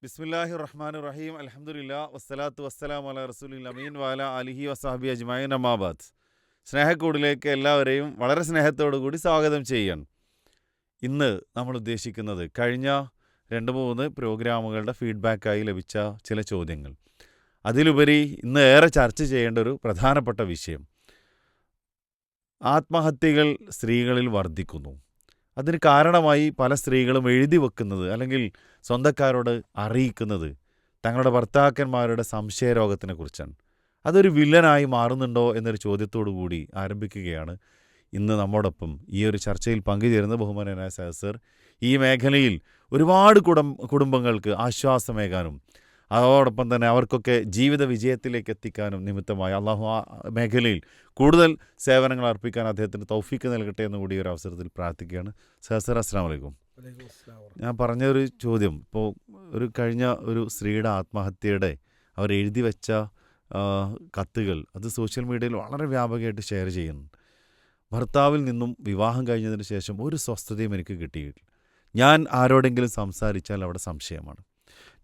ബിസ്മില്ലാഹി റഹ്മാൻ റഹീം അൽഹംദുലില്ലാ വസ്സലാത്തു വസ്സലാമു അലാ റസൂലിൽ അമീൻ വാല അലിഹി വസാഹബി അജ്മഈൻ അമ്മാബാദ്. സ്നേഹക്കൂടിലേക്ക് എല്ലാവരെയും വളരെ സ്നേഹത്തോടു കൂടി സ്വാഗതം ചെയ്യാൻ. ഇന്ന് നമ്മൾ ഉദ്ദേശിക്കുന്നത് കഴിഞ്ഞ 2-3 പ്രോഗ്രാമുകളുടെ ഫീഡ്ബാക്കായി ലഭിച്ച ചില ചോദ്യങ്ങൾ, അതിലുപരി ഇന്ന് ഏറെ ചർച്ച ചെയ്യേണ്ട ഒരു പ്രധാനപ്പെട്ട വിഷയം, ആത്മഹത്യകൾ സ്ത്രീകളിൽ വർദ്ധിക്കുന്നു. അതിന് കാരണമായി പല സ്ത്രീകളും എഴുതി വെക്കുന്നത് അല്ലെങ്കിൽ സ്വന്തക്കാരോട് അറിയിക്കുന്നത് തങ്ങളുടെ ഭർത്താക്കന്മാരുടെ സംശയരോഗത്തിനെ കുറിച്ചാണ്. അതൊരു വില്ലനായി മാറുന്നുണ്ടോ എന്നൊരു ചോദ്യത്തോടു കൂടി ആരംഭിക്കുകയാണ്. ഇന്ന് നമ്മോടൊപ്പം ഈ ഒരു ചർച്ചയിൽ പങ്കുചേരുന്ന ബഹുമാനനായ സർ, ഈ മേഖലയിൽ ഒരുപാട് കുടുംബങ്ങൾക്ക് ആശ്വാസമേകാനും അതോടൊപ്പം തന്നെ അവർക്കൊക്കെ ജീവിത വിജയത്തിലേക്ക് എത്തിക്കാനും നിമിത്തമായി അള്ളാഹു ആ മേഖലയിൽ കൂടുതൽ സേവനങ്ങൾ അർപ്പിക്കാൻ അദ്ദേഹത്തിന് തൗഫീക്ക് നൽകട്ടെ എന്ന് കൂടി ഒരു അവസരത്തിൽ പ്രാർത്ഥിക്കുകയാണ്. സർ, അസ്സലാമു അലൈക്കും. ഞാൻ പറഞ്ഞൊരു ചോദ്യം, ഇപ്പോൾ കഴിഞ്ഞ ഒരു സ്ത്രീയുടെ ആത്മഹത്യയുടെ അവർ എഴുതി വെച്ച കത്തുകൾ അത് സോഷ്യൽ മീഡിയയിൽ വളരെ വ്യാപകമായിട്ട് ഷെയർ ചെയ്യുന്നു. ഭർത്താവിൽ നിന്നും വിവാഹം കഴിഞ്ഞതിന് ശേഷം ഒരു സ്വസ്ഥതയും എനിക്ക് കിട്ടിയിട്ടില്ല. ഞാൻ ആരോടെങ്കിലും സംസാരിച്ചാൽ അവിടെ സംശയമാണ്.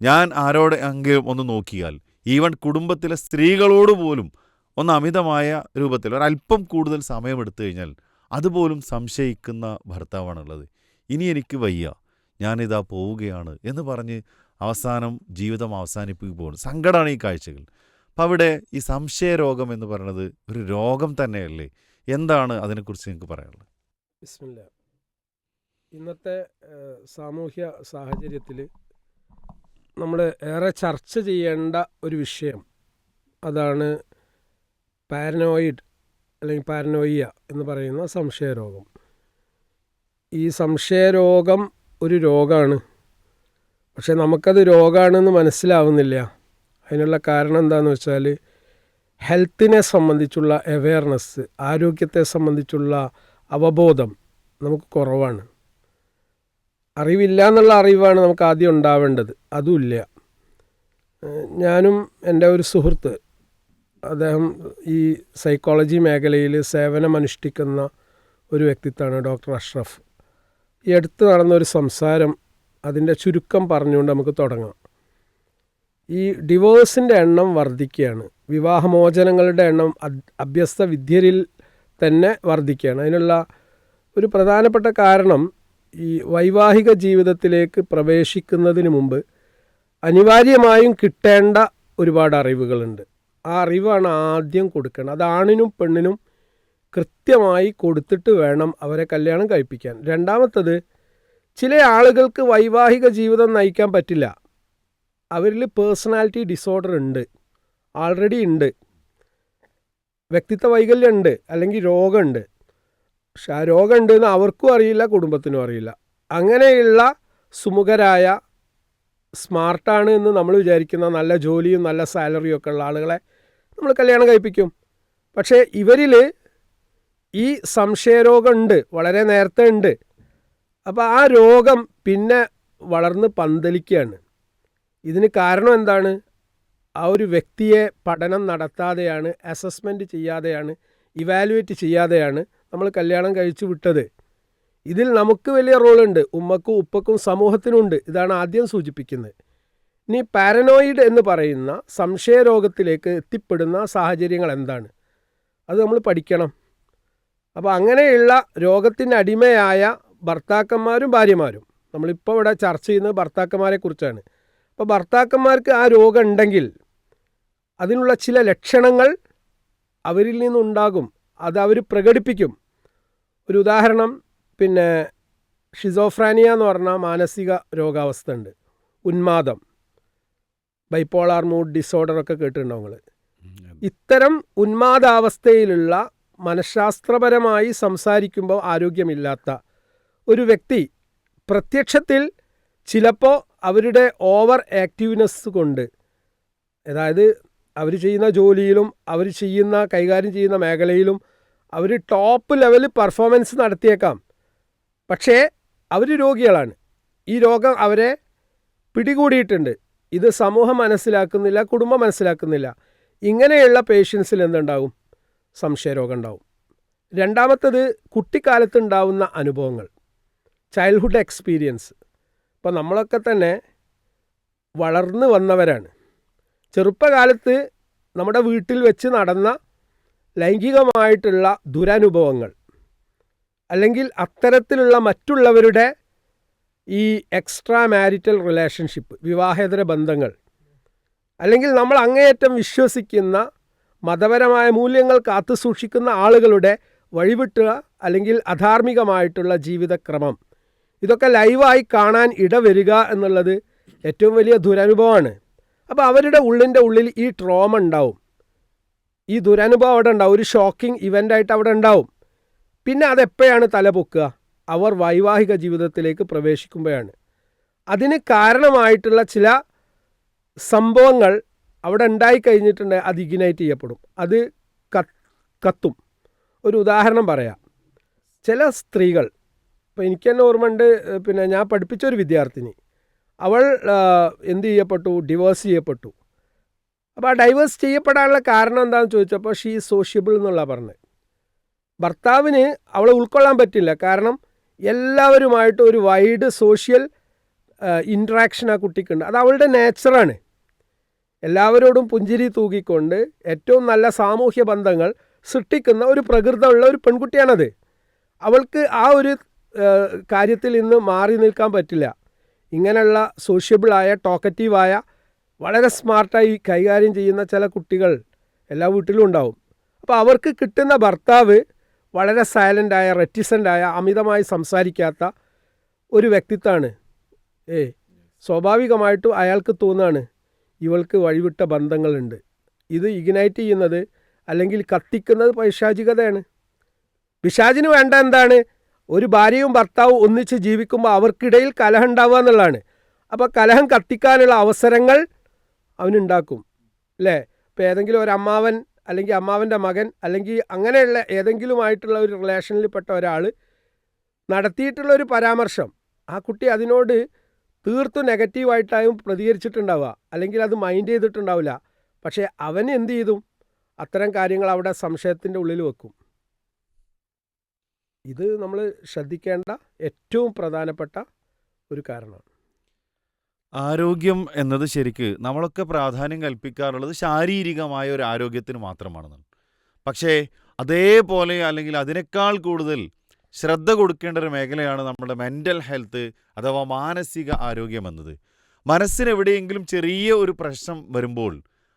ഞാൻ ആരോടെങ്കിലും ഒന്ന് നോക്കിയാൽ, ഈവൻ കുടുംബത്തിലെ സ്ത്രീകളോട് പോലും ഒന്ന് അമിതമായ രൂപത്തിൽ ഒരല്പം കൂടുതൽ സമയമെടുത്തു കഴിഞ്ഞാൽ അതുപോലും സംശയിക്കുന്ന ഭർത്താവാണുള്ളത്. ഇനി എനിക്ക് വയ്യ, ഞാനിതാ പോവുകയാണ് എന്ന് പറഞ്ഞ് അവസാനം ജീവിതം അവസാനിപ്പിക്കുകയാണ്. സങ്കടമാണ് ഈ കാഴ്ചകൾ. അപ്പം അവിടെ ഈ സംശയരോഗം എന്ന് പറയുന്നത് ഒരു രോഗം തന്നെയല്ലേ? എന്താണ് അതിനെക്കുറിച്ച് നിങ്ങൾക്ക് പറയാനുള്ളത്? ബിസ്മില്ലാ. ഇന്നത്തെ സാമൂഹ്യ സാഹചര്യത്തിൽ നമ്മൾ ഏറെ ചർച്ച ചെയ്യേണ്ട ഒരു വിഷയം അതാണ് പാരനോയിഡ് അല്ലെങ്കിൽ പാരനോയിയ എന്ന് പറയുന്ന സംശയരോഗം. ഈ സംശയരോഗം ഒരു രോഗമാണ്, പക്ഷെ നമുക്കത് രോഗമാണെന്ന് മനസ്സിലാവുന്നില്ല. അതിനുള്ള കാരണം എന്താണെന്ന് വെച്ചാൽ ഹെൽത്തിനെ സംബന്ധിച്ചുള്ള അവെയർനെസ്, ആരോഗ്യത്തെ സംബന്ധിച്ചുള്ള അവബോധം നമുക്ക് കുറവാണ്. അറിവില്ല എന്നുള്ള അറിവാണ് നമുക്ക് ആദ്യം ഉണ്ടാവേണ്ടത്, അതുമില്ല. ഞാനും എൻ്റെ ഒരു സുഹൃത്ത്, അദ്ദേഹം ഈ സൈക്കോളജി മേഖലയിൽ സേവനമനുഷ്ഠിക്കുന്ന ഒരു വ്യക്തിത്വമാണ്, ഡോക്ടർ അഷ്റഫ്. ഈ അടുത്ത് നടന്നൊരു സംസാരം, അതിൻ്റെ ചുരുക്കം പറഞ്ഞുകൊണ്ട് നമുക്ക് തുടങ്ങാം. ഈ ഡിവോഴ്സിൻ്റെ എണ്ണം വർദ്ധിക്കുകയാണ്, വിവാഹമോചനങ്ങളുടെ എണ്ണം അഭ്യസ്ത വിദ്യരിൽ തന്നെ വർദ്ധിക്കുകയാണ്. അതിനുള്ള ഒരു പ്രധാനപ്പെട്ട കാരണം, ഈ വൈവാഹിക ജീവിതത്തിലേക്ക് പ്രവേശിക്കുന്നതിന് മുമ്പ് അനിവാര്യമായും കിട്ടേണ്ട ഒരുപാട് അറിവുകളുണ്ട്. ആ അറിവാണ് ആദ്യം കൊടുക്കേണ്ടത്. അത് ആണിനും പെണ്ണിനും കൃത്യമായി കൊടുത്തിട്ട് വേണം അവരെ കല്യാണം കഴിപ്പിക്കാൻ. രണ്ടാമത്തത്, ചില ആളുകൾക്ക് വൈവാഹിക ജീവിതം നയിക്കാൻ പറ്റില്ല. അവരിൽ പേഴ്സണാലിറ്റി ഡിസോർഡർ ഉണ്ട്, ആൾറെഡി ഉണ്ട്, വ്യക്തിത്വ വൈകല്യം ഉണ്ട്, അല്ലെങ്കിൽ രോഗമുണ്ട്. പക്ഷെ ആ രോഗമുണ്ടെന്ന് അവർക്കും അറിയില്ല, കുടുംബത്തിനും അറിയില്ല. അങ്ങനെയുള്ള സുമുഖരായ, സ്മാർട്ടാണ് എന്ന് നമ്മൾ വിചാരിക്കുന്ന, നല്ല ജോലിയും നല്ല സാലറിയും ഒക്കെ ഉള്ള ആളുകളെ നമ്മൾ കല്യാണം കഴിപ്പിക്കും. പക്ഷേ ഇവരിൽ ഈ സംശയരോഗം ഉണ്ട്, വളരെ നേരത്തെ ഉണ്ട്. അപ്പോൾ ആ രോഗം പിന്നെ വളർന്ന് പന്തലിക്കുകയാണ്. ഇതിന് കാരണം എന്താണ്? ആ ഒരു വ്യക്തിയെ പഠനം നടത്താതെയാണ്, അസസ്മെൻറ്റ് ചെയ്യാതെയാണ്, ഇവാലുവേറ്റ് ചെയ്യാതെയാണ് നമ്മൾ കല്യാണം കഴിച്ചു വിട്ടത്. ഇതിൽ നമുക്ക് വലിയ റോളുണ്ട്, ഉമ്മക്കും ഉപ്പക്കും സമൂഹത്തിനുണ്ട്. ഇതാണ് ആദ്യം സൂചിപ്പിക്കുന്നത്. ഇനി പാരനോയിഡ് എന്ന് പറയുന്ന സംശയരോഗത്തിലേക്ക് എത്തിപ്പെടുന്ന സാഹചര്യങ്ങൾ എന്താണ്, അത് നമ്മൾ പഠിക്കണം. അപ്പോൾ അങ്ങനെയുള്ള രോഗത്തിന് അടിമയായ ഭർത്താക്കന്മാരും ഭാര്യമാരും, നമ്മളിപ്പോൾ ഇവിടെ ചർച്ച ചെയ്യുന്നത് ഭർത്താക്കന്മാരെ കുറിച്ചാണ്. അപ്പോൾ ഭർത്താക്കന്മാർക്ക് ആ രോഗം ഉണ്ടെങ്കിൽ അതിനുള്ള ചില ലക്ഷണങ്ങൾ അവരിൽ നിന്നുണ്ടാകും, അത് അവർ പ്രകടിപ്പിക്കും. ഒരു ഉദാഹരണം, ഷിസോഫ്രാനിയ എന്ന് പറഞ്ഞാൽ മാനസിക രോഗാവസ്ഥ ഉണ്ട്, ഉന്മാദം, ബൈപ്പോളാർ മൂഡ് ഡിസോർഡറൊക്കെ കേട്ടിട്ടുണ്ടാവും നിങ്ങൾ. ഇത്തരം ഉന്മാദാവസ്ഥയിലുള്ള, മനഃശാസ്ത്രപരമായി സംസാരിക്കുമ്പോൾ ആരോഗ്യമില്ലാത്ത ഒരു വ്യക്തി പ്രത്യക്ഷത്തിൽ ചിലപ്പോൾ അവരുടെ ഓവർ ആക്റ്റീവ്നെസ് കൊണ്ട്, അതായത് അവർ ചെയ്യുന്ന ജോലിയിലും അവർ കൈകാര്യം ചെയ്യുന്ന മേഖലയിലും അവർ ടോപ്പ് ലെവൽ പെർഫോമൻസ് നടത്തിയേക്കാം, പക്ഷേ അവർ രോഗികളാണ്. ഈ രോഗം അവരെ പിടികൂടിയിട്ടുണ്ട്. ഇത് സമൂഹം മനസ്സിലാക്കുന്നില്ല, കുടുംബം മനസ്സിലാക്കുന്നില്ല. ഇങ്ങനെയുള്ള പേഷ്യൻസിൽ എന്തുണ്ടാവും? സംശയരോഗം ഉണ്ടാവും. രണ്ടാമത്തത്, കുട്ടിക്കാലത്തുണ്ടാവുന്ന അനുഭവങ്ങൾ, ചൈൽഡ്ഹുഡ് എക്സ്പീരിയൻസ്. ഇപ്പോൾ നമ്മളൊക്കെ തന്നെ വളർന്നു വന്നവരാണ്. ചെറുപ്പകാലത്ത് നമ്മുടെ വീട്ടിൽ വെച്ച് നടന്ന ലൈംഗികമായിട്ടുള്ള ദുരനുഭവങ്ങൾ അല്ലെങ്കിൽ അത്തരത്തിലുള്ള മറ്റുള്ളവരുടെ ഈ എക്സ്ട്രാ മാരിറ്റൽ റിലേഷൻഷിപ്പ്, വിവാഹേതര ബന്ധങ്ങൾ, അല്ലെങ്കിൽ നമ്മൾ അങ്ങേയറ്റം വിശ്വസിക്കുന്ന മതപരമായ മൂല്യങ്ങൾ കാത്തു സൂക്ഷിക്കുന്ന ആളുകളുടെ വഴിവിട്ടുക അല്ലെങ്കിൽ അധാർമികമായിട്ടുള്ള ജീവിതക്രമം, ഇതൊക്കെ ലൈവായി കാണാൻ ഇടവരിക എന്നുള്ളത് ഏറ്റവും വലിയ ദുരനുഭവമാണ്. അപ്പോൾ അവരുടെ ഉള്ളിൽ ഈ ട്രോമ ഉണ്ടാവും, ഈ ദുരനുഭവം അവിടെ ഉണ്ടാവും, ഒരു ഷോക്കിംഗ് ഇവൻ്റായിട്ട് അവിടെ ഉണ്ടാവും. പിന്നെ അതെപ്പോഴാണ് തലപൊക്കുക? അവർ വൈവാഹിക ജീവിതത്തിലേക്ക് പ്രവേശിക്കുമ്പോഴാണ്. അതിന് കാരണമായിട്ടുള്ള ചില സംഭവങ്ങൾ അവിടെ ഉണ്ടായിക്കഴിഞ്ഞിട്ടുണ്ട്, അത് ഇഗ്നൈറ്റ് ചെയ്യപ്പെടും, അത് കത്തും. ഒരു ഉദാഹരണം പറയാം. ചില സ്ത്രീകൾ, ഇപ്പോൾ എനിക്ക് തന്നെ ഓർമ്മയുണ്ട്, പിന്നെ ഞാൻ പഠിപ്പിച്ചൊരു വിദ്യാർത്ഥിനി, അവൾ എന്ത് ചെയ്യപ്പെട്ടു? ഡിവോഴ്സ് ചെയ്യപ്പെട്ടു. അപ്പോൾ ആ ഡൈവേഴ്സ് ചെയ്യപ്പെടാനുള്ള കാരണം എന്താണെന്ന് ചോദിച്ചപ്പോൾ ഷീ സോഷ്യബിൾ എന്നുള്ള പറഞ്ഞത്. ഭർത്താവിന് അവളെ ഉൾക്കൊള്ളാൻ പറ്റില്ല, കാരണം എല്ലാവരുമായിട്ട് ഒരു വൈഡ് സോഷ്യൽ ഇൻട്രാക്ഷൻ ആ കുട്ടിക്കുണ്ട്. അത് അവളുടെ നേച്ചറാണ്. എല്ലാവരോടും പുഞ്ചിരി തൂക്കിക്കൊണ്ട് ഏറ്റവും നല്ല സാമൂഹ്യ ബന്ധങ്ങൾ സൃഷ്ടിക്കുന്ന ഒരു പ്രകൃതമുള്ള ഒരു പെൺകുട്ടിയാണത്. അവൾക്ക് ആ ഒരു കാര്യത്തിൽ നിന്ന് മാറി നിൽക്കാൻ പറ്റില്ല. ഇങ്ങനെയുള്ള സോഷ്യബിളായ, ടോക്കറ്റീവായ, വളരെ സ്മാർട്ടായി കൈകാര്യം ചെയ്യുന്ന ചില കുട്ടികൾ എല്ലാ വീട്ടിലും ഉണ്ടാവും. അപ്പോൾ അവർക്ക് കിട്ടുന്ന ഭർത്താവ് വളരെ സൈലൻ്റായ, റെറ്റിസൻ്റായ, അമിതമായി സംസാരിക്കാത്ത ഒരു വ്യക്തിത്വമാണ്. സ്വാഭാവികമായിട്ടും അയാൾക്ക് തോന്നുകയാണ് ഇവൾക്ക് വഴിവിട്ട ബന്ധങ്ങളുണ്ട്. ഇത് ഇഗ്നൈറ്റ് ചെയ്യുന്നത് അല്ലെങ്കിൽ കത്തിക്കുന്നത് പൈശാചികതയാണ്. പിശാചിന് വേണ്ട എന്താണ്? ഒരു ഭാര്യയും ഭർത്താവും ഒന്നിച്ച് ജീവിക്കുമ്പോൾ അവർക്കിടയിൽ കലഹം ഉണ്ടാവുക എന്നുള്ളതാണ്. അപ്പോൾ കലഹം കത്തിക്കാനുള്ള അവസരങ്ങൾ അവനുണ്ടാക്കും, അല്ലേ? ഇപ്പോൾ ഏതെങ്കിലും ഒരു അമ്മാവൻ അല്ലെങ്കിൽ അമ്മാവൻ്റെ മകൻ അല്ലെങ്കിൽ അങ്ങനെയുള്ള ഏതെങ്കിലുമായിട്ടുള്ള ഒരു റിലേഷനിൽപ്പെട്ട ഒരാൾ നടത്തിയിട്ടുള്ള ഒരു പരാമർശം, ആ കുട്ടി അതിനോട് തീർത്തും നെഗറ്റീവായിട്ടായും പ്രതികരിച്ചിട്ടുണ്ടാവുക, അല്ലെങ്കിൽ അത് മൈൻഡ് ചെയ്തിട്ടുണ്ടാവില്ല. പക്ഷേ അവൻ എന്ത് ചെയ്തു? അത്തരം കാര്യങ്ങൾ അവിടെ സംശയത്തിൻ്റെ ഉള്ളിൽ വെക്കും. ഇത് നമ്മൾ ശ്രദ്ധിക്കേണ്ട ഏറ്റവും പ്രധാനപ്പെട്ട ഒരു കാരണമാണ്. ആരോഗ്യം എന്നത് ശരിക്ക് നമ്മളൊക്കെ പ്രാധാന്യം കൽപ്പിക്കാറുള്ളത് ശാരീരികമായ ഒരു ആരോഗ്യത്തിന് മാത്രമാണെന്നാണ്. പക്ഷേ അതേപോലെ അല്ലെങ്കിൽ അതിനേക്കാൾ കൂടുതൽ ശ്രദ്ധ കൊടുക്കേണ്ട ഒരു മേഖലയാണ് നമ്മുടെ മെൻ്റൽ ഹെൽത്ത് അഥവാ മാനസിക ആരോഗ്യം എന്നത്. മനസ്സിനെവിടെയെങ്കിലും ചെറിയ ഒരു പ്രശ്നം വരുമ്പോൾ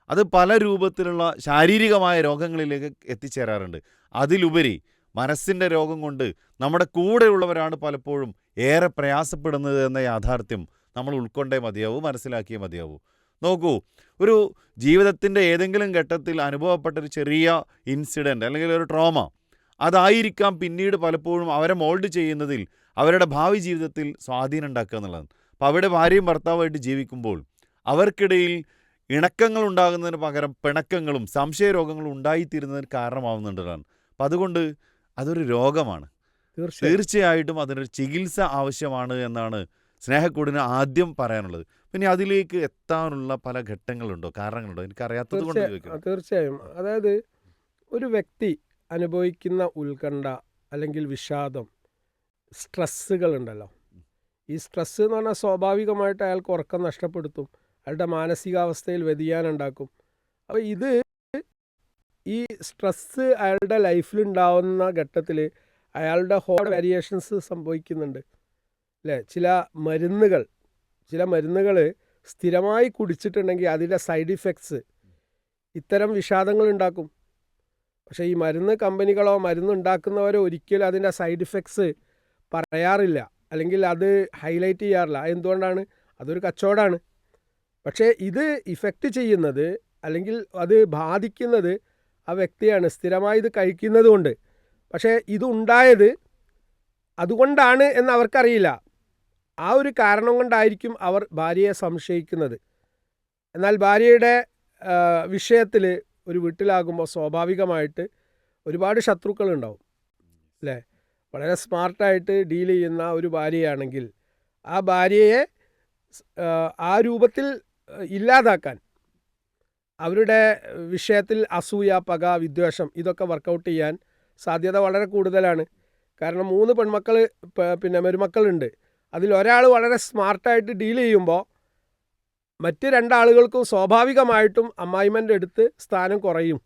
അത് പല രൂപത്തിലുള്ള ശാരീരികമായ രോഗങ്ങളിലേക്ക് എത്തിച്ചേരാറുണ്ട്. അതിലുപരി മനസ്സിൻ്റെ രോഗം കൊണ്ട് നമ്മുടെ കൂടെയുള്ളവരാണ് പലപ്പോഴും ഏറെ പ്രയാസപ്പെടുന്നത് എന്ന യാഥാർത്ഥ്യം നമ്മൾ ഉൾക്കൊണ്ടേ മതിയാവൂ, മനസ്സിലാക്കിയേ മതിയാവൂ. നോക്കൂ, ഒരു ജീവിതത്തിൻ്റെ ഏതെങ്കിലും ഘട്ടത്തിൽ അനുഭവപ്പെട്ടൊരു ചെറിയ ഇൻസിഡൻറ്റ് അല്ലെങ്കിൽ ഒരു ട്രോമ, അതായിരിക്കാം പിന്നീട് പലപ്പോഴും അവരെ മോൾഡ് ചെയ്യുന്നതിൽ, അവരുടെ ഭാവി ജീവിതത്തിൽ സ്വാധീനം ഉണ്ടാക്കുക എന്നുള്ളതാണ്. അപ്പോൾ അവിടെ ഭാര്യയും ഭർത്താവുമായിട്ട് ജീവിക്കുമ്പോൾ അവർക്കിടയിൽ ഇണക്കങ്ങൾ ഉണ്ടാകുന്നതിന് പകരം പിണക്കങ്ങളും സംശയരോഗങ്ങളും ഉണ്ടായിത്തീരുന്നതിന് കാരണമാവുന്നുണ്ടതാണ്. അപ്പം അതുകൊണ്ട് അതൊരു രോഗമാണ്. തീർച്ചയായിട്ടും അതിനൊരു ചികിത്സ ആവശ്യമാണ് എന്നാണ് സ്നേഹക്കൂടിന് ആദ്യം പറയാനുള്ളത്. പിന്നെ അതിലേക്ക് എത്താനുള്ള പല ഘട്ടങ്ങളുണ്ടോ, കാരണങ്ങളുണ്ടോ? എനിക്കറിയാത്തത് കൊണ്ട് ചോദിക്കാം. തീർച്ചയായും. അതായത് ഒരു വ്യക്തി അനുഭവിക്കുന്ന ഉത്കണ്ഠ അല്ലെങ്കിൽ വിഷാദം, സ്ട്രെസ്സുകളുണ്ടല്ലോ, ഈ സ്ട്രെസ്സ് എന്ന് പറഞ്ഞാൽ സ്വാഭാവികമായിട്ട് അയാൾക്ക് ഉറക്കം നഷ്ടപ്പെടുത്തും, അയാളുടെ മാനസികാവസ്ഥയിൽ വ്യതിയാനം ഉണ്ടാക്കും. അപ്പോൾ ഈ സ്ട്രെസ്സ് അയാളുടെ ലൈഫിലുണ്ടാവുന്ന ഘട്ടത്തിൽ അയാളുടെ ഹോർമോൺ വേരിയേഷൻസ് സംഭവിക്കുന്നുണ്ട്, അല്ലേ? ചില മരുന്നുകൾ സ്ഥിരമായി കുടിച്ചിട്ടുണ്ടെങ്കിൽ അതിൻ്റെ സൈഡ് ഇഫക്ട്സ് ഇത്തരം വിഷാദങ്ങൾ ഉണ്ടാക്കും. പക്ഷേ ഈ മരുന്ന് കമ്പനികളോ മരുന്നുണ്ടാക്കുന്നവരോ ഒരിക്കലും അതിൻ്റെ സൈഡ് ഇഫക്ട്സ് പറയാറില്ല, അല്ലെങ്കിൽ അത് ഹൈലൈറ്റ് ചെയ്യാറില്ല. എന്തുകൊണ്ടാണ്? അതൊരു കച്ചവടമാണ്. പക്ഷേ ഇത് ഇഫക്റ്റ് ചെയ്യുന്നത് അല്ലെങ്കിൽ അത് ബാധിക്കുന്നത് ആ വ്യക്തിയാണ്, സ്ഥിരമായി ഇത് കഴിക്കുന്നത് കൊണ്ട്. പക്ഷേ ഇതുണ്ടായത് അതുകൊണ്ടാണ് എന്ന് അവർക്കറിയില്ല. ആ ഒരു കാരണം കൊണ്ടായിരിക്കും അവർ ഭാര്യയെ സംശയിക്കുന്നത്. എന്നാൽ ഭാര്യയുടെ വിഷയത്തിൽ ഒരു വീട്ടിലാകുമ്പോൾ സ്വാഭാവികമായിട്ട് ഒരുപാട് ശത്രുക്കളുണ്ടാവും, അല്ലേ? വളരെ സ്മാർട്ടായിട്ട് ഡീൽ ചെയ്യുന്ന ഒരു ഭാര്യയാണെങ്കിൽ ആ ഭാര്യയെ ആ രൂപത്തിൽ ഇല്ലാതാക്കാൻ, അവരുടെ വിഷയത്തിൽ അസൂയ, പക, വിദ്വേഷം ഇതൊക്കെ വർക്കൗട്ട് ചെയ്യാൻ സാധ്യത വളരെ കൂടുതലാണ്. കാരണം 3 മരുമക്കളുണ്ട്. അതിലൊരാൾ വളരെ സ്മാർട്ടായിട്ട് ഡീൽ ചെയ്യുമ്പോൾ മറ്റ് രണ്ടാളുകൾക്കും സ്വാഭാവികമായിട്ടും അമ്മായിമ്മൻ്റെ അടുത്ത് സ്ഥാനം കുറയും.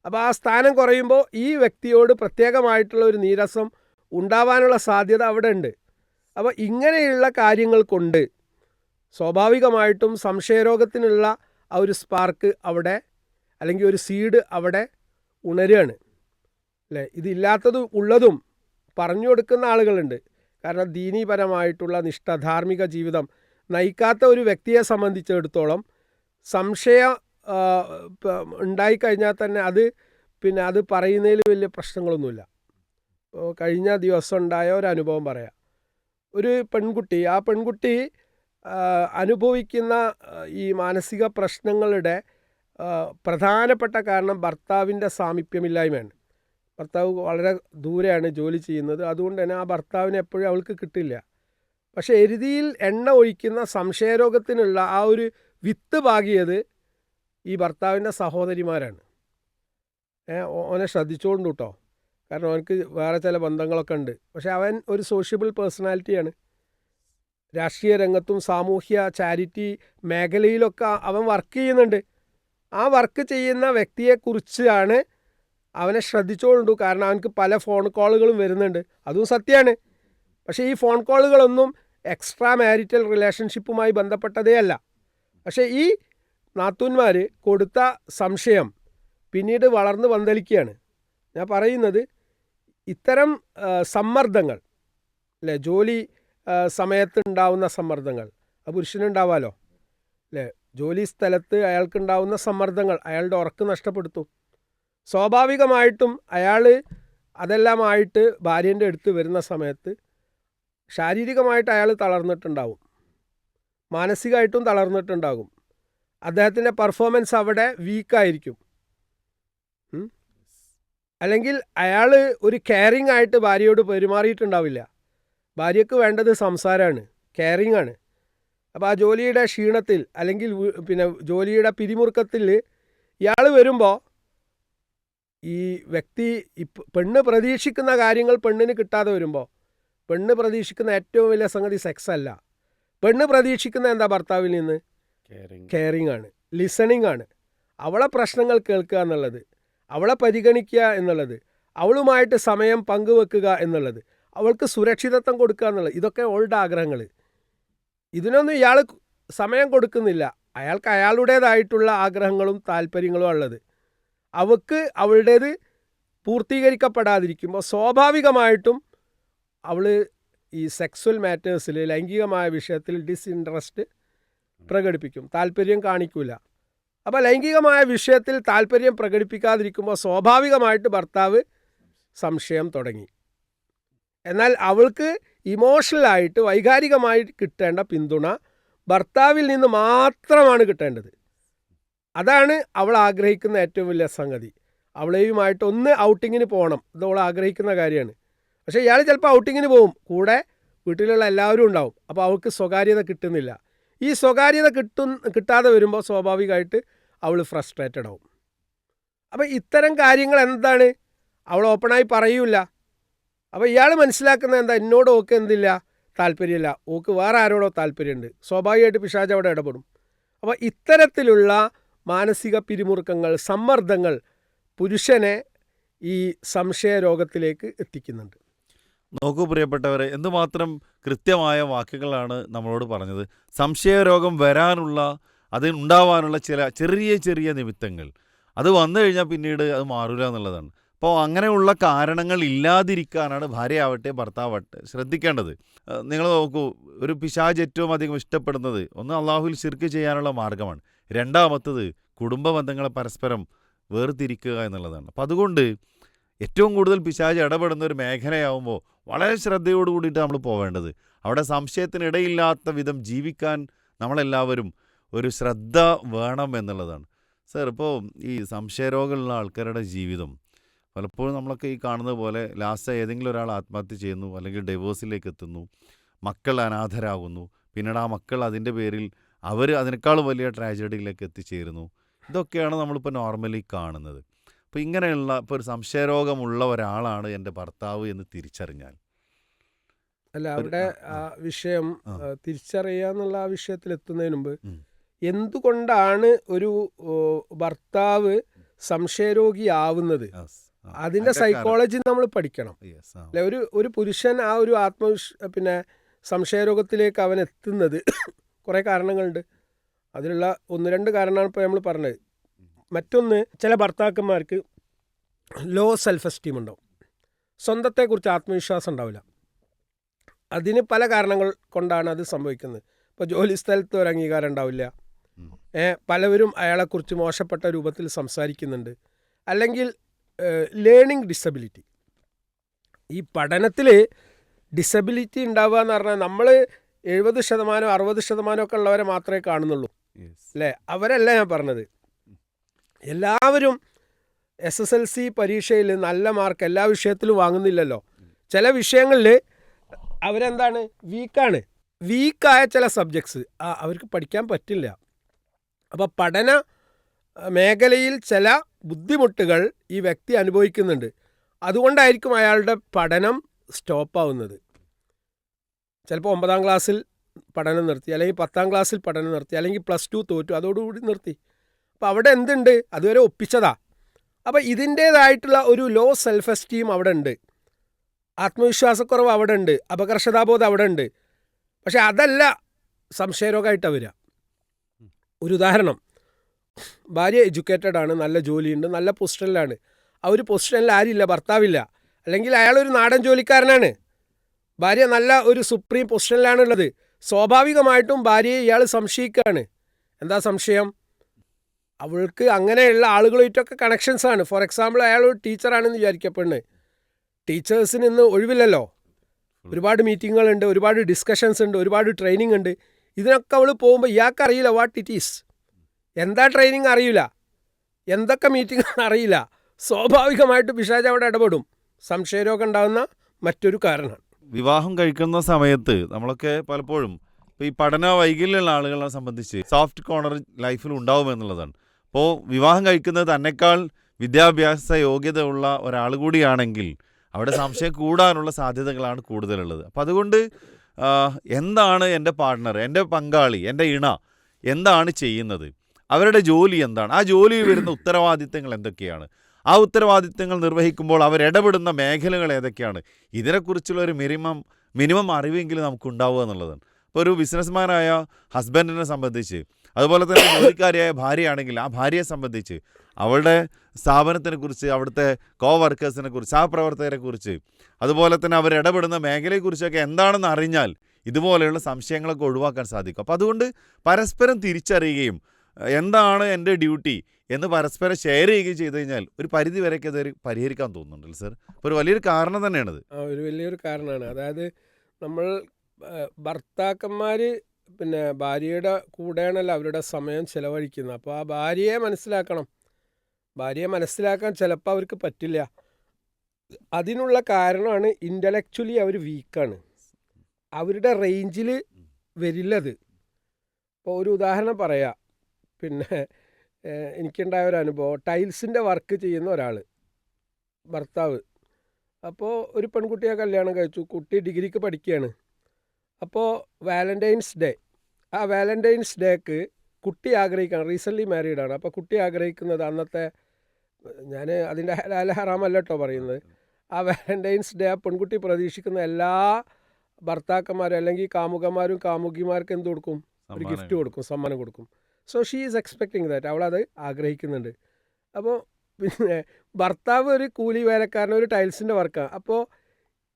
അപ്പോൾ ആ സ്ഥാനം കുറയുമ്പോൾ ഈ വ്യക്തിയോട് പ്രത്യേകമായിട്ടുള്ള ഒരു നീരസം ഉണ്ടാവാനുള്ള സാധ്യത അവിടെ ഉണ്ട്. അപ്പോൾ ഇങ്ങനെയുള്ള കാര്യങ്ങൾ കൊണ്ട് സ്വാഭാവികമായിട്ടും സംശയരോഗത്തിനുള്ള ആ ഒരു സ്പാർക്ക് അവിടെ, അല്ലെങ്കിൽ ഒരു സീഡ് അവിടെ ഉണരുകയാണ് അല്ലേ. ഇതില്ലാത്തതും ഉള്ളതും പറഞ്ഞു കൊടുക്കുന്ന ആളുകളുണ്ട്. കാരണം ദീനീപരമായിട്ടുള്ള നിഷ്ഠ, ധാർമ്മിക ജീവിതം നയിക്കാത്ത ഒരു വ്യക്തിയെ സംബന്ധിച്ചിടത്തോളം സംശയം ഉണ്ടായിക്കഴിഞ്ഞാൽ തന്നെ അത് പറയുന്നതിൽ വലിയ പ്രശ്നങ്ങളൊന്നുമില്ല. കഴിഞ്ഞ ദിവസം ഉണ്ടായ ഒരു അനുഭവം പറയാം. ഒരു പെൺകുട്ടി, ആ പെൺകുട്ടി അനുഭവിക്കുന്ന ഈ മാനസിക പ്രശ്നങ്ങളുടെ പ്രധാനപ്പെട്ട കാരണം ഭർത്താവിൻ്റെ സാമീപ്യമില്ലായ്മയാണ്. ഭർത്താവ് വളരെ ദൂരെയാണ് ജോലി ചെയ്യുന്നത്. അതുകൊണ്ട് തന്നെ ആ ഭർത്താവിനെ എപ്പോഴും അവൾക്ക് കിട്ടില്ല. പക്ഷേ എരുതിയിൽ എണ്ണ ഒഴിക്കുന്ന സംശയരോഗത്തിനുള്ള ആ ഒരു വിത്ത് പാകിയത് ഈ ഭർത്താവിൻ്റെ സഹോദരിമാരാണ്. ഓനെ ശ്രദ്ധിച്ചുകൊണ്ട് കേട്ടോ, കാരണം അവനക്ക് വേറെ ചില ബന്ധങ്ങളൊക്കെ ഉണ്ട്. പക്ഷെ അവൻ ഒരു സോഷ്യബിൾ പേഴ്സണാലിറ്റിയാണ്. രാഷ്ട്രീയ രംഗത്തും സാമൂഹ്യ ചാരിറ്റി മേഖലയിലൊക്കെ അവൻ വർക്ക് ചെയ്യുന്നുണ്ട്. ആ വർക്ക് ചെയ്യുന്ന വ്യക്തിയെക്കുറിച്ചാണ് അവനെ ശ്രദ്ധിച്ചോളൂ. കാരണം അവനക്ക് പല ഫോൺ കോളുകളും വരുന്നുണ്ട്, അതും സത്യമാണ്. പക്ഷേ ഈ ഫോൺ കോളുകളൊന്നും എക്സ്ട്രാ മാരിറ്റൽ റിലേഷൻഷിപ്പുമായി ബന്ധപ്പെട്ടതേ അല്ല. പക്ഷേ ഈ നാത്തൂന്മാർ കൊടുത്ത സംശയം പിന്നീട് വളർന്ന് പന്തലിക്കുകയാണ്. ഞാൻ പറയുന്നത് ഇത്തരം സമ്മർദ്ദങ്ങൾ അല്ലേ, ജോലി സമയത്ത് ഉണ്ടാവുന്ന സമ്മർദ്ദങ്ങൾ, ആ പുരുഷനുണ്ടാവാമല്ലോ അല്ലേ. ജോലി സ്ഥലത്ത് അയാൾക്കുണ്ടാവുന്ന സമ്മർദ്ദങ്ങൾ അയാളുടെ ഉറക്ക് നഷ്ടപ്പെടുത്തും. സ്വാഭാവികമായിട്ടും അയാൾ അതെല്ലാമായിട്ട് ഭാര്യേൻ്റെ അടുത്ത് വരുന്ന സമയത്ത് ശാരീരികമായിട്ട് അയാൾ തളർന്നിട്ടുണ്ടാവും, മാനസികമായിട്ടും തളർന്നിട്ടുണ്ടാകും. അദ്ദേഹത്തിൻ്റെ പെർഫോമൻസ് അവിടെ വീക്കായിരിക്കും. അല്ലെങ്കിൽ അയാൾ ഒരു കെയറിങ് ആയിട്ട് ഭാര്യയോട് പെരുമാറിയിട്ടുണ്ടാവില്ല. ഭാര്യയ്ക്ക് വേണ്ടത് സംസാരമാണ്, കെയറിങ് ആണ്. അപ്പോൾ ആ ജോലിയുടെ ക്ഷീണത്തിൽ അല്ലെങ്കിൽ ജോലിയുടെ പിരിമുറുക്കത്തിൽ ഇയാൾ വരുമ്പോൾ ഈ വ്യക്തി പെണ്ണ് പ്രതീക്ഷിക്കുന്ന കാര്യങ്ങൾ പെണ്ണിന് കിട്ടാതെ വരുമ്പോൾ, പെണ്ണ് പ്രതീക്ഷിക്കുന്ന ഏറ്റവും വലിയ സംഗതി സെക്സ് അല്ല. പെണ്ണ് പ്രതീക്ഷിക്കുന്ന എന്താ ഭർത്താവിൽ നിന്ന്? കെയറിങ് ആണ്, ലിസണിങ് ആണ്. അവളെ പ്രശ്നങ്ങൾ കേൾക്കുക എന്നുള്ളത്, അവളെ പരിഗണിക്കുക എന്നുള്ളത്, അവളുമായിട്ട് സമയം പങ്കുവെക്കുക എന്നുള്ളത്, അവൾക്ക് സുരക്ഷിതത്വം കൊടുക്കുക എന്നുള്ളത്, ഇതൊക്കെ അവളുടെ ആഗ്രഹങ്ങൾ. ഇതിനൊന്നും ഇയാൾ സമയം കൊടുക്കുന്നില്ല. അയാൾക്ക് അയാളുടേതായിട്ടുള്ള ആഗ്രഹങ്ങളും താല്പര്യങ്ങളും ഉള്ളത്. അവൾക്ക് അവളുടേത് പൂർത്തീകരിക്കപ്പെടാതിരിക്കുമ്പോൾ സ്വാഭാവികമായിട്ടും അവൾ ഈ സെക്സ്വൽ മാറ്റേഴ്സിൽ, ലൈംഗികമായ വിഷയത്തിൽ ഡിസ്ഇൻട്രസ്റ്റ് പ്രകടിപ്പിക്കും, താല്പര്യം കാണിക്കില്ല. അപ്പോൾ ലൈംഗികമായ വിഷയത്തിൽ താല്പര്യം പ്രകടിപ്പിക്കാതിരിക്കുമ്പോൾ സ്വാഭാവികമായിട്ട് ഭർത്താവ് സംശയം തുടങ്ങി. എന്നാൽ അവൾക്ക് ഇമോഷണലായിട്ട്, വൈകാരികമായി കിട്ടേണ്ട പിന്തുണ ഭർത്താവിൽ നിന്ന് മാത്രമാണ് കിട്ടേണ്ടത്. അതാണ് അവൾ ആഗ്രഹിക്കുന്ന ഏറ്റവും വലിയ സംഗതി. അവളെയുമായിട്ട് ഒന്ന് ഔട്ടിങ്ങിന് പോകണം, ഇത് അവൾ ആഗ്രഹിക്കുന്ന കാര്യമാണ്. പക്ഷേ ഇയാൾ ചിലപ്പോൾ ഔട്ടിങ്ങിന് പോവും, കൂടെ വീട്ടിലുള്ള എല്ലാവരും ഉണ്ടാവും. അപ്പോൾ അവൾക്ക് സ്വകാര്യത കിട്ടുന്നില്ല. ഈ സ്വകാര്യത കിട്ടാതെ വരുമ്പോൾ സ്വാഭാവികമായിട്ട് അവൾ ഫ്രസ്ട്രേറ്റഡ് ആവും. അപ്പോൾ ഇത്തരം കാര്യങ്ങൾ എന്താണ്, അവൾ ഓപ്പണായി പറയൂല. അപ്പോൾ ഇയാൾ മനസ്സിലാക്കുന്നത് എന്താ, എന്നോട് ഓക്ക് എന്തില്ല, താല്പര്യമില്ല, ഓക്ക് വേറെ ആരോടോ താല്പര്യമുണ്ട്. സ്വാഭാവികമായിട്ട് പിശാച് അവിടെ ഇടപെടും. അപ്പോൾ ഇത്തരത്തിലുള്ള മാനസിക പിരിമുറുക്കങ്ങൾ, സമ്മർദ്ദങ്ങൾ പുരുഷനെ ഈ സംശയരോഗത്തിലേക്ക് എത്തിക്കുന്നുണ്ട്. നോക്കൂ പ്രിയപ്പെട്ടവരെ, എന്തുമാത്രം കൃത്യമായ വാക്കുകളാണ് നമ്മളോട് പറഞ്ഞത്. സംശയരോഗം വരാനുള്ള, അതിനുണ്ടാവാനുള്ള ചില ചെറിയ ചെറിയ നിമിത്തങ്ങൾ, അത് വന്നു കഴിഞ്ഞാൽ പിന്നീട് അത് മാറില്ല എന്നുള്ളതാണ്. അപ്പോൾ അങ്ങനെയുള്ള കാരണങ്ങൾ ഇല്ലാതിരിക്കാനാണ് ഭാര്യയാവട്ടെ ഭർത്താവട്ടെ ശ്രദ്ധിക്കേണ്ടത്. നിങ്ങൾ നോക്കൂ, ഒരു പിശാച് ഏറ്റവും അധികം ഇഷ്ടപ്പെടുന്നത് ഒന്ന് അള്ളാഹുവിൽ ശിർക്ക് ചെയ്യാനുള്ള മാർഗ്ഗമാണ്, രണ്ടാമത്തത് കുടുംബ ബന്ധങ്ങളെ പരസ്പരം വേർതിരിക്കുക എന്നുള്ളതാണ്. അപ്പം അതുകൊണ്ട് ഏറ്റവും കൂടുതൽ പിശാച് ഇടപെടുന്ന ഒരു മേഖലയാവുമ്പോൾ വളരെ ശ്രദ്ധയോട് കൂടിയിട്ട് നമ്മൾ പോവേണ്ടത്, അവിടെ സംശയത്തിനിടയില്ലാത്ത വിധം ജീവിക്കാൻ നമ്മളെല്ലാവരും ഒരു ശ്രദ്ധ വേണം എന്നുള്ളതാണ്. സർ, ഇപ്പോൾ ഈ സംശയരോഗമുള്ള ആൾക്കാരുടെ ജീവിതം പലപ്പോഴും നമ്മളൊക്കെ ഈ കാണുന്നത് പോലെ ലാസ്റ്റ് ഏതെങ്കിലും ഒരാൾ ആത്മഹത്യ ചെയ്യുന്നു, അല്ലെങ്കിൽ ഡൈവോഴ്സിലേക്ക് എത്തുന്നു, മക്കൾ അനാഥരാകുന്നു, പിന്നീട് ആ മക്കൾ അതിൻ്റെ പേരിൽ അവർ അതിനേക്കാളും വലിയ ട്രാജഡിയിലേക്ക് എത്തിച്ചേരുന്നു. ഇതൊക്കെയാണ് നമ്മളിപ്പോൾ നോർമലി കാണുന്നത്. അപ്പോൾ ഇങ്ങനെയുള്ള ഇപ്പോൾ ഒരു സംശയരോഗമുള്ള ഒരാളാണ് എൻ്റെ ഭർത്താവ് എന്ന് തിരിച്ചറിഞ്ഞാൽ, അല്ല, അവിടെ ആ വിഷയം തിരിച്ചറിയുക എന്നുള്ള ആ വിഷയത്തിൽ എത്തുന്നതിന് മുമ്പ് എന്തുകൊണ്ടാണ് ഒരു ഭർത്താവ് സംശയരോഗിയാവുന്നത്, അതിൻ്റെ സൈക്കോളജി നമ്മൾ പഠിക്കണം. അല്ലെ, ഒരു പുരുഷൻ ആ ഒരു പിന്നെ സംശയരോഗത്തിലേക്ക് അവൻ എത്തുന്നത് കുറേ കാരണങ്ങളുണ്ട്. അതിലുള്ള 1-2 കാരണമാണ് ഇപ്പോൾ നമ്മൾ പറഞ്ഞത്. മറ്റൊന്ന്, ചില ഭർത്താക്കന്മാർക്ക് ലോ സെൽഫ് എസ്റ്റീം ഉണ്ടാവും, സ്വന്തത്തെക്കുറിച്ച് ആത്മവിശ്വാസം ഉണ്ടാവില്ല. അതിന് പല കാരണങ്ങൾ കൊണ്ടാണ് അത് സംഭവിക്കുന്നത്. ഇപ്പോൾ ജോലി സ്ഥലത്ത് ഒരു അംഗീകാരം ഉണ്ടാവില്ല, പലവരും അയാളെക്കുറിച്ച് മോശപ്പെട്ട രൂപത്തിൽ സംസാരിക്കുന്നുണ്ട്, അല്ലെങ്കിൽ ലേണിംഗ് ഡിസബിലിറ്റി. ഈ പഠനത്തിൽ ഡിസബിലിറ്റി ഉണ്ടാവുക എന്ന് പറഞ്ഞാൽ നമ്മൾ 70% 60% ഒക്കെ ഉള്ളവരെ മാത്രമേ കാണുന്നുള്ളൂ, അല്ലേ? അവരല്ല ഞാൻ പറഞ്ഞത്. എല്ലാവരും SSLC പരീക്ഷയിൽ നല്ല മാർക്ക് എല്ലാ വിഷയത്തിലും വാങ്ങുന്നില്ലല്ലോ. ചില വിഷയങ്ങളിൽ അവരെന്താണ്, വീക്കായ ചില സബ്ജക്ട്സ് അവർക്ക് പഠിക്കാൻ പറ്റില്ല. അപ്പോൾ പഠന മേഖലയിൽ ചില ബുദ്ധിമുട്ടുകൾ ഈ വ്യക്തി അനുഭവിക്കുന്നുണ്ട്. അതുകൊണ്ടായിരിക്കും അയാളുടെ പഠനം സ്റ്റോപ്പാവുന്നത്. ചിലപ്പോൾ 9ാം ക്ലാസ്സിൽ പഠനം നിർത്തി, അല്ലെങ്കിൽ 10ാം ക്ലാസ്സിൽ പഠനം നിർത്തി, അല്ലെങ്കിൽ +2 തോറ്റു, അതോടുകൂടി നിർത്തി. അപ്പോൾ അവിടെ എന്തുണ്ട്, അതുവരെ ഒപ്പിച്ചതാ. അപ്പോൾ ഇതിൻ്റേതായിട്ടുള്ള ഒരു ലോ സെൽഫ് എസ്റ്റീം അവിടെ ഉണ്ട്, ആത്മവിശ്വാസക്കുറവ് അവിടെ ഉണ്ട്, അപകർഷതാബോധം അവിടെ ഉണ്ട്. പക്ഷെ അതല്ല സംശയരോഗമായിട്ടാണ് വരിക. ഒരു ഉദാഹരണം, ഭാര്യ എഡ്യൂക്കേറ്റഡ് ആണ്, നല്ല ജോലിയുണ്ട്, നല്ല പൊസിഷനിലാണ്. ആ ഒരു പൊസിഷനിൽ ആരില്ല, ഭർത്താവില്ല, അല്ലെങ്കിൽ അയാളൊരു നാടൻ ജോലിക്കാരനാണ്. ഭാര്യ നല്ല ഒരു സുപ്രീം പൊസിഷനിലാണുള്ളത്. സ്വാഭാവികമായിട്ടും ഭാര്യയെ ഇയാൾ സംശയിക്കുകയാണ്. എന്താ സംശയം? അവൾക്ക് അങ്ങനെയുള്ള ആളുകളായിട്ടൊക്കെ കണക്ഷൻസാണ്. ഫോർ എക്സാമ്പിൾ, അയാൾ ഒരു ടീച്ചറാണെന്ന് വിചാരിക്കപ്പെടുന്നത്. ടീച്ചേഴ്സിന് ഇന്ന് ഒഴിവില്ലല്ലോ, ഒരുപാട് മീറ്റിങ്ങുകളുണ്ട്, ഒരുപാട് ഡിസ്കഷൻസ് ഉണ്ട്, ഒരുപാട് ട്രെയിനിങ് ഉണ്ട്. ഇതിനൊക്കെ അവൾ പോകുമ്പോൾ ഇയാൾക്കറിയില്ല വാട്ട് ഇറ്റ് ഈസ്, എന്താ ട്രെയിനിങ് അറിയില്ല, എന്തൊക്കെ മീറ്റിംഗ് അറിയില്ല. സ്വാഭാവികമായിട്ട് പിശാച് അവിടെ ഇടപെടും. സംശയരോഗം ഉണ്ടാകുന്ന മറ്റൊരു കാരണമാണ്. വിവാഹം കഴിക്കുന്ന സമയത്ത് നമ്മളൊക്കെ പലപ്പോഴും ഇപ്പോൾ ഈ പഠന വൈകല്യമുള്ള ആളുകളെ സംബന്ധിച്ച് സോഫ്റ്റ് കോർണർ ലൈഫിൽ ഉണ്ടാവുമെന്നുള്ളതാണ്. അപ്പോൾ വിവാഹം കഴിക്കുന്നത് തന്നെക്കാൾ വിദ്യാഭ്യാസ യോഗ്യത ഉള്ള ഒരാൾ കൂടിയാണെങ്കിൽ അവിടെ സംശയം കൂടാനുള്ള സാധ്യതകളാണ് കൂടുതലുള്ളത്. അപ്പം അതുകൊണ്ട് എന്താണ് എൻ്റെ പാർട്ട്ണർ, എൻ്റെ പങ്കാളി, എൻ്റെ ഇണ എന്താണ് ചെയ്യുന്നത്, അവരുടെ ജോലി എന്താണ്, ആ ജോലിയിൽ വരുന്ന ഉത്തരവാദിത്തങ്ങൾ എന്തൊക്കെയാണ്, ആ ഉത്തരവാദിത്തങ്ങൾ നിർവഹിക്കുമ്പോൾ അവരിടപെടുന്ന മേഖലകൾ ഏതൊക്കെയാണ്, ഇതിനെക്കുറിച്ചുള്ള ഒരു മിനിമം അറിവെങ്കിലും നമുക്കുണ്ടാവുക എന്നുള്ളതാണ്. ഇപ്പോൾ ഒരു ബിസിനസ്മാനായ ഹസ്ബൻഡിനെ സംബന്ധിച്ച്, അതുപോലെ തന്നെ ജോലിക്കാരിയായ ഭാര്യയാണെങ്കിൽ ആ ഭാര്യയെ സംബന്ധിച്ച് അവളുടെ സ്ഥാപനത്തിനെക്കുറിച്ച്, അവിടുത്തെ വർക്കേഴ്സിനെ കുറിച്ച്, സഹപ്രവർത്തകരെക്കുറിച്ച്, അതുപോലെ തന്നെ അവരിടപെടുന്ന മേഖലയെക്കുറിച്ചൊക്കെ എന്താണെന്ന് അറിഞ്ഞാൽ ഇതുപോലെയുള്ള സംശയങ്ങളൊക്കെ ഒഴിവാക്കാൻ സാധിക്കും. അപ്പോൾ അതുകൊണ്ട് പരസ്പരം തിരിച്ചറിയുകയും എന്താണ് എൻ്റെ ഡ്യൂട്ടി എന്ന് പരസ്പരം ഷെയർ ചെയ്യുകയും ചെയ്തു കഴിഞ്ഞാൽ ഒരു പരിധി വരെയൊക്കെ അതൊരു പരിഹരിക്കാൻ തോന്നുന്നുണ്ടല്ലോ സർ. അപ്പോൾ ഒരു വലിയൊരു കാരണം തന്നെയാണത്. ഒരു വലിയൊരു കാരണമാണ്. അതായത് നമ്മൾ ഭർത്താക്കന്മാർ പിന്നെ ഭാര്യയുടെ കൂടെയാണല്ലോ അവരുടെ സമയം ചിലവഴിക്കുന്നത്. അപ്പോൾ ആ ഭാര്യയെ മനസ്സിലാക്കണം. ഭാര്യയെ മനസ്സിലാക്കാൻ ചിലപ്പോൾ അവർക്ക് പറ്റില്ല. അതിനുള്ള കാരണമാണ് ഇൻ്റലക്ച്വലി അവർ വീക്കാണ്, അവരുടെ റേഞ്ചിൽ വരില്ലത്. ഇപ്പോൾ ഒരു ഉദാഹരണം പറയാം. പിന്നെ എനിക്കുണ്ടായ ഒരു അനുഭവം, ടൈൽസിൻ്റെ വർക്ക് ചെയ്യുന്ന ഒരാൾ, ഭർത്താവ്. അപ്പോൾ ഒരു പെൺകുട്ടിയെ കല്യാണം കഴിച്ചു, കുട്ടി ഡിഗ്രിക്ക് പഠിക്കുകയാണ്. അപ്പോൾ വാലൻറ്റൈൻസ് ഡേ, ആ വാലൻറ്റൈൻസ് ഡേക്ക് കുട്ടി ആഗ്രഹിക്കണം, റീസെൻ്റ്ലി മാരീഡാണ്. അപ്പോൾ കുട്ടി ആഗ്രഹിക്കുന്നത് അന്നത്തെ, ഞാൻ അതിൻ്റെ ഹലാൽ ഹറാമല്ല കേട്ടോ പറയുന്നത്, ആ വാലൻറ്റൈൻസ് ഡേ ആ പെൺകുട്ടി പ്രതീക്ഷിക്കുന്ന എല്ലാ ഭർത്താക്കന്മാരും അല്ലെങ്കിൽ കാമുകന്മാരും കാമുകിമാർക്ക് എന്ത് കൊടുക്കും? ഒരു ഗിഫ്റ്റ് കൊടുക്കും, സമ്മാനം കൊടുക്കും. So she is expecting that, അവളത് ആഗ്രഹിക്കുന്നുണ്ട്. അപ്പോൾ പിന്നെ ഭർത്താവ് ഒരു കൂലി വേലക്കാരൻ, ഒരു ടൈൽസിൻ്റെ വർക്കാണ്. അപ്പോൾ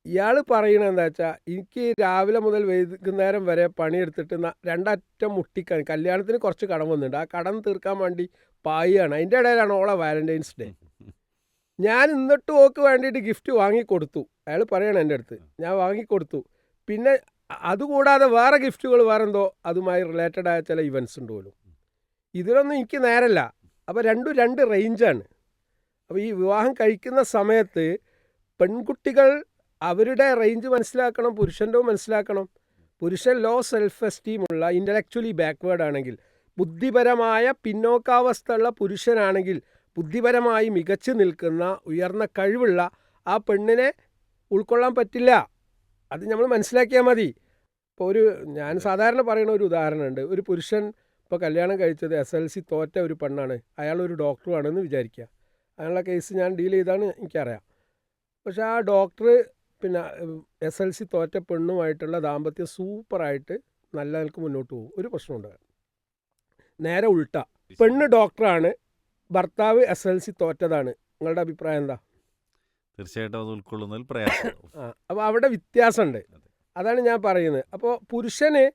ഇയാൾ പറയണത് എന്താ വെച്ചാൽ, എനിക്ക് രാവിലെ മുതൽ വൈകുന്നേരം വരെ പണിയെടുത്തിട്ട് 2 അറ്റം മുട്ടിക്കാൻ, കല്യാണത്തിന് കുറച്ച് കടം വന്നിട്ടുണ്ട്, ആ കടം തീർക്കാൻ വേണ്ടി പായാണ്. അതിൻ്റെ ഇടയിലാണ് ഓളെ വാലൻറ്റൈൻസ് ഡേ. ഞാൻ എന്നിട്ട് ഓക്ക് വേണ്ടിയിട്ട് ഗിഫ്റ്റ് വാങ്ങിക്കൊടുത്തു. അയാൾ പറയണം എൻ്റെ അടുത്ത്, ഞാൻ വാങ്ങിക്കൊടുത്തു. പിന്നെ അതുകൂടാതെ വേറെ ഗിഫ്റ്റുകൾ വേറെന്തോ അതുമായി റിലേറ്റഡ് ആയ ചില ഇവൻറ്റ്സ് ഉണ്ട് പോലും. ഇതിലൊന്നും എനിക്ക് നേരല്ല. അപ്പോൾ രണ്ടും 2 റേഞ്ചാണ്. അപ്പോൾ ഈ വിവാഹം കഴിക്കുന്ന സമയത്ത് പെൺകുട്ടികൾ അവരുടെ റേഞ്ച് മനസ്സിലാക്കണം, പുരുഷൻ്റെ മനസ്സിലാക്കണം. പുരുഷൻ ലോ സെൽഫ് എസ്റ്റീമുള്ള, ഇൻ്റലക്ച്വലി ബാക്ക്വേർഡ് ആണെങ്കിൽ, ബുദ്ധിപരമായ പിന്നോക്കാവസ്ഥ ഉള്ള പുരുഷനാണെങ്കിൽ, ബുദ്ധിപരമായി മികച്ചു നിൽക്കുന്ന ഉയർന്ന കഴിവുള്ള ആ പെണ്ണിനെ ഉൾക്കൊള്ളാൻ പറ്റില്ല. അത് നമ്മൾ മനസ്സിലാക്കിയാൽ മതി. ഇപ്പോൾ ഞാൻ സാധാരണ പറയുന്ന ഒരു ഉദാഹരണമുണ്ട്. ഒരു പുരുഷൻ ഇപ്പോൾ കല്യാണം കഴിച്ചത് SLC തോറ്റ ഒരു പെണ്ണാണ്, അയാളൊരു ഡോക്ടറുമാണെന്ന് വിചാരിക്കുക. അയാളുടെ കേസ് ഞാൻ ഡീൽ ചെയ്താണ് എനിക്കറിയാം. പക്ഷെ ആ ഡോക്ടർ പിന്നെ SLC തോറ്റ പെണ്ണുമായിട്ടുള്ള ദാമ്പത്യം സൂപ്പറായിട്ട് നല്ല നിലക്ക് മുന്നോട്ട് പോകും, ഒരു പ്രശ്നമുണ്ട്. നേരെ ഉൾട്ട, പെണ്ണ് ഡോക്ടറാണ്, ഭർത്താവ് SLC തോറ്റതാണ്. നിങ്ങളുടെ അഭിപ്രായം എന്താ? തീർച്ചയായിട്ടും അത് ഉൾക്കൊള്ളുന്നതിൽ പ്രയാസം. അപ്പോൾ അവിടെ വ്യത്യാസമുണ്ട്, അതാണ് ഞാൻ പറയുന്നത്. അപ്പോൾ പുരുഷന്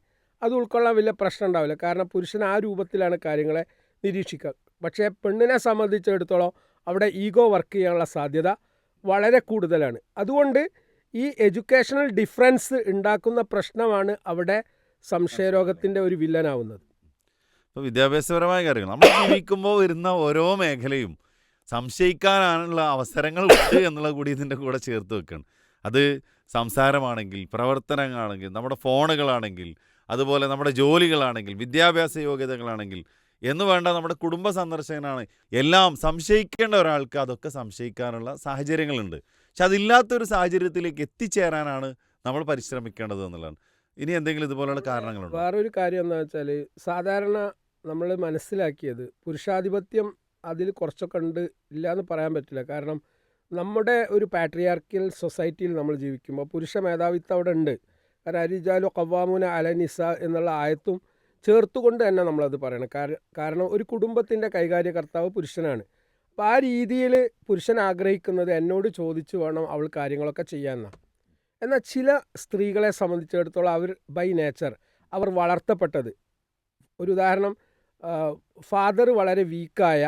അത് ഉൾക്കൊള്ളാൻ വലിയ പ്രശ്നം ഉണ്ടാവില്ല, കാരണം പുരുഷൻ ആ രൂപത്തിലാണ് കാര്യങ്ങളെ നിരീക്ഷിക്കുക. പക്ഷേ പെണ്ണിനെ സംബന്ധിച്ചിടത്തോളം അവിടെ ഈഗോ വർക്ക് ചെയ്യാനുള്ള സാധ്യത വളരെ കൂടുതലാണ്. അതുകൊണ്ട് ഈ എഡ്യൂക്കേഷണൽ ഡിഫറൻസ് ഉണ്ടാക്കുന്ന പ്രശ്നമാണ് അവിടെ സംശയരോഗത്തിൻ്റെ ഒരു വില്ലനാവുന്നത്. ഇപ്പോൾ വിദ്യാഭ്യാസപരമായ കാര്യങ്ങൾ നമ്മൾ ജീവിക്കുമ്പോൾ വരുന്ന ഓരോ മേഖലയും സംശയിക്കാനുള്ള അവസരങ്ങൾ ഉണ്ട് എന്നുള്ളത് കൂടി ഇതിൻ്റെ കൂടെ ചേർത്ത് വെക്കണം. അത് സംസാരമാണെങ്കിൽ, പ്രവർത്തനങ്ങളാണെങ്കിൽ, നമ്മുടെ ഫോണുകളാണെങ്കിൽ, അതുപോലെ നമ്മുടെ ജോലികളാണെങ്കിൽ, വിദ്യാഭ്യാസ യോഗ്യതകളാണെങ്കിൽ എന്ന് വേണ്ട നമ്മുടെ കുടുംബ സന്ദർശകനാണ്, എല്ലാം സംശയിക്കേണ്ട ഒരാൾക്ക് അതൊക്കെ സംശയിക്കാനുള്ള സാഹചര്യങ്ങളുണ്ട്. പക്ഷെ അതില്ലാത്തൊരു സാഹചര്യത്തിലേക്ക് എത്തിച്ചേരാനാണ് നമ്മൾ പരിശ്രമിക്കേണ്ടത് എന്നുള്ളതാണ്. ഇനി എന്തെങ്കിലും ഇതുപോലുള്ള കാരണങ്ങളുണ്ട്? വേറൊരു കാര്യം എന്താ വെച്ചാൽ, സാധാരണ നമ്മൾ മനസ്സിലാക്കിയത് പുരുഷാധിപത്യം അതിൽ കുറച്ചൊക്കെ ഉണ്ട്, ഇല്ല എന്ന് പറയാൻ പറ്റില്ല. കാരണം നമ്മുടെ ഒരു പാട്രിയാർക്കൽ സൊസൈറ്റിയിൽ നമ്മൾ ജീവിക്കുമ്പോൾ പുരുഷ മേധാവിത്വം അവിടെ ഉണ്ട്. കാരണം അരിജാലു ഖവ്വാമൂന അല നിസ എന്നുള്ള ആയത്തും ചേർത്തുകൊണ്ട് തന്നെ നമ്മളത് പറയണം. കാരണം ഒരു കുടുംബത്തിൻ്റെ കൈകാര്യകർത്താവ് പുരുഷനാണ്. അപ്പോൾ ആ രീതിയിൽ പുരുഷൻ ആഗ്രഹിക്കുന്നത് എന്നോട് ചോദിച്ചു വേണം അവൾ കാര്യങ്ങളൊക്കെ ചെയ്യാമെന്നാണ്. എന്നാൽ ചില സ്ത്രീകളെ സംബന്ധിച്ചിടത്തോളം അവർ ബൈ നേച്ചർ അവർ വളർത്തപ്പെട്ടത്, ഒരു ഉദാഹരണം, ഫാദർ വളരെ വീക്കായ,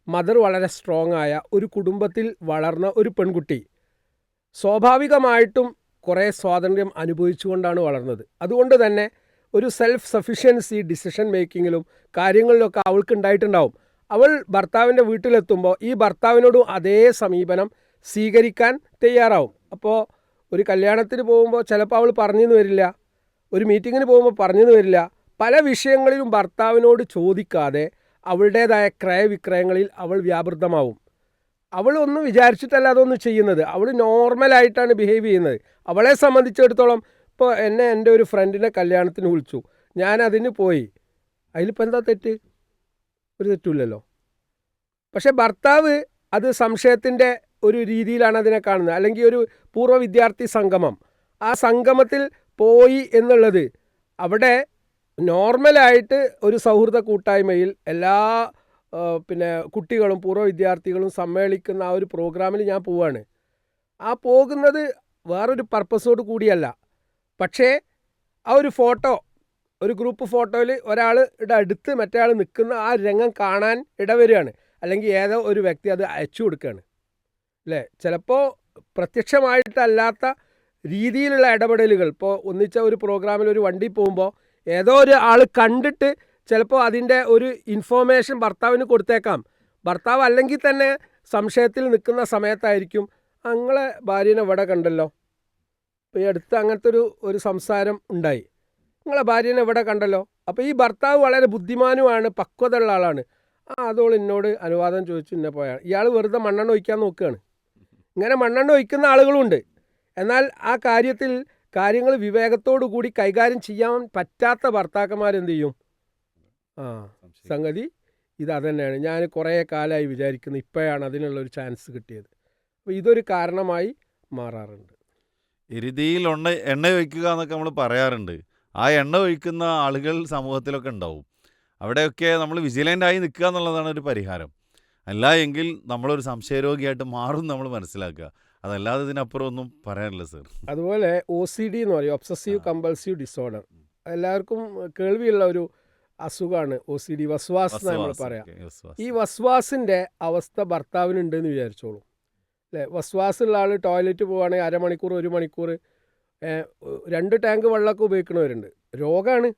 മദർ വളരെ സ്ട്രോങ് ആയ ഒരു കുടുംബത്തിൽ വളർന്ന ഒരു പെൺകുട്ടി സ്വാഭാവികമായിട്ടും കുറേ സ്വാതന്ത്ര്യം അനുഭവിച്ചുകൊണ്ടാണ് വളർന്നത്. അതുകൊണ്ട് തന്നെ ഒരു സെൽഫ് സഫിഷ്യൻസി ഡിസിഷൻ മേക്കിങ്ങിലും കാര്യങ്ങളിലൊക്കെ അവൾക്ക് ഉണ്ടായിട്ടുണ്ടാവും. അവൾ ഭർത്താവിൻ്റെ വീട്ടിലെത്തുമ്പോൾ ഈ ഭർത്താവിനോടും അതേ സമീപനം സ്വീകരിക്കാൻ തയ്യാറാവും. അപ്പോൾ ഒരു കല്യാണത്തിന് പോകുമ്പോൾ ചിലപ്പോൾ അവൾ പറഞ്ഞെന്ന് വരില്ല, ഒരു മീറ്റിങ്ങിന് പോകുമ്പോൾ പറഞ്ഞെന്ന് വരില്ല. പല വിഷയങ്ങളിലും ഭർത്താവിനോട് ചോദിക്കാതെ അവളുടേതായ ക്രയവിക്രയങ്ങളിൽ അവൾ വ്യാപൃതമാവും. അവൾ ഒന്നും വിചാരിച്ചിട്ടല്ല അതൊന്നും ചെയ്യുന്നത്, അവൾ നോർമലായിട്ടാണ് ബിഹേവ് ചെയ്യുന്നത്. അവളെ സംബന്ധിച്ചിടത്തോളം ഇപ്പോൾ എൻ്റെ ഒരു ഫ്രണ്ടിനെ കല്യാണത്തിന് വിളിച്ചു, ഞാൻ അതിന് പോയി, അതിലിപ്പോൾ എന്താ തെറ്റ്? ഒരു തെറ്റുമില്ലല്ലോ. പക്ഷേ ഭർത്താവ് അത് സംശയത്തിൻ്റെ ഒരു രീതിയിലാണ് അതിനെ കാണുന്നത്. അല്ലെങ്കിൽ ഒരു പൂർവ്വ വിദ്യാർത്ഥി സംഗമം, ആ സംഗമത്തിൽ പോയി എന്നുള്ളത് അവിടെ നോർമലായിട്ട് ഒരു സൗഹൃദ കൂട്ടായ്മയിൽ എല്ലാ പിന്നെ കുട്ടികളും പൂർവ്വ വിദ്യാർത്ഥികളും സമ്മേളിക്കുന്ന ആ ഒരു പ്രോഗ്രാമിൽ ഞാൻ പോവുകയാണ്. ആ പോകുന്നത് വേറൊരു പർപ്പസോട് കൂടിയല്ല. പക്ഷേ ആ ഒരു ഫോട്ടോ, ഒരു ഗ്രൂപ്പ് ഫോട്ടോയിൽ ഒരാളുടെ അടുത്ത് മറ്റേ ആൾ നിൽക്കുന്ന ആ രംഗം കാണാൻ ഇടവരികയാണ്. അല്ലെങ്കിൽ ഏതോ ഒരു വ്യക്തി അത് അയച്ചു കൊടുക്കുകയാണ്, അല്ലേ? ചിലപ്പോൾ പ്രത്യക്ഷമായിട്ടല്ലാത്ത രീതിയിലുള്ള ഇടപെടലുകൾ. ഇപ്പോൾ ഒന്നിച്ച ഒരു പ്രോഗ്രാമിൽ ഒരു വണ്ടി പോകുമ്പോൾ ഏതോ ഒരു ആൾ കണ്ടിട്ട് ചിലപ്പോൾ അതിൻ്റെ ഒരു ഇൻഫോർമേഷൻ ഭർത്താവിന് കൊടുത്തേക്കാം. ഭർത്താവ് അല്ലെങ്കിൽ തന്നെ സംശയത്തിൽ നിൽക്കുന്ന സമയത്തായിരിക്കും, നിങ്ങളെ ഭാര്യനെ ഇവിടെ കണ്ടല്ലോ, ഇപ്പോൾ ഈ അടുത്ത് അങ്ങനത്തെ ഒരു സംസാരം ഉണ്ടായി, നിങ്ങളെ ഭാര്യനെ ഇവിടെ കണ്ടല്ലോ. അപ്പോൾ ഈ ഭർത്താവ് വളരെ ബുദ്ധിമാനുമാണ്, പക്വത ഉള്ള ആളാണ്. അതോൾ എന്നോട് അനുവാദം ചോദിച്ചു ഇന്നെ പോയാണ്. ഇയാൾ വെറുതെ മണ്ണെണ്ണ ഒഴിക്കാൻ നോക്കുകയാണ്. ഇങ്ങനെ മണ്ണെണ്ണ ഒഴിക്കുന്ന ആളുകളുണ്ട്. എന്നാൽ ആ കാര്യത്തിൽ കാര്യങ്ങൾ വിവേകത്തോടു കൂടി കൈകാര്യം ചെയ്യാൻ പറ്റാത്ത ഭർത്താക്കന്മാരെന്ത് ചെയ്യും? സംഗതി ഇത് തന്നെയാണ്. ഞാൻ കുറേ കാലമായി വിചാരിക്കുന്നു, ഇപ്പോഴാണ് അതിനുള്ളൊരു ചാൻസ് കിട്ടിയത്. അപ്പോൾ ഇതൊരു കാരണമായി മാറാറുണ്ട്. എരുതിയിൽ എണ്ണ ഒഴിക്കുക എന്നൊക്കെ നമ്മൾ പറയാറുണ്ട്. ആ എണ്ണ ഒഴിക്കുന്ന ആളുകൾ സമൂഹത്തിലൊക്കെ ഉണ്ടാവും. അവിടെയൊക്കെ നമ്മൾ വിജിലൻ്റായി നിൽക്കുക എന്നുള്ളതാണ് ഒരു പരിഹാരം. അല്ല എങ്കിൽ നമ്മളൊരു സംശയരോഗിയായിട്ട് മാറും നമ്മൾ മനസ്സിലാക്കുക. അതല്ലാതെ ഇതിനപ്പുറം ഒന്നും പറയാനില്ല സർ. അതുപോലെ OCD എന്ന് പറയും, ഒബ്സസീവ് കമ്പൾസീവ് ഡിസോർഡർ. എല്ലാവർക്കും കേൾവിയുള്ള ഒരു അസുഖമാണ് OCD, വസ്വാസ് എന്ന് നമ്മൾ പറയാം. ഈ വസ്വാസിൻ്റെ അവസ്ഥ ഭർത്താവിനുണ്ടെന്ന് വിചാരിച്ചോളൂ, അല്ലേ? വസ്വാസുള്ള ആൾ ടോയ്ലറ്റ് പോവുകയാണെങ്കിൽ അരമണിക്കൂർ 1 മണിക്കൂർ 2 ടാങ്ക് വെള്ളമൊക്കെ ഉപയോഗിക്കുന്നവരുണ്ട്. രോഗമാണ്,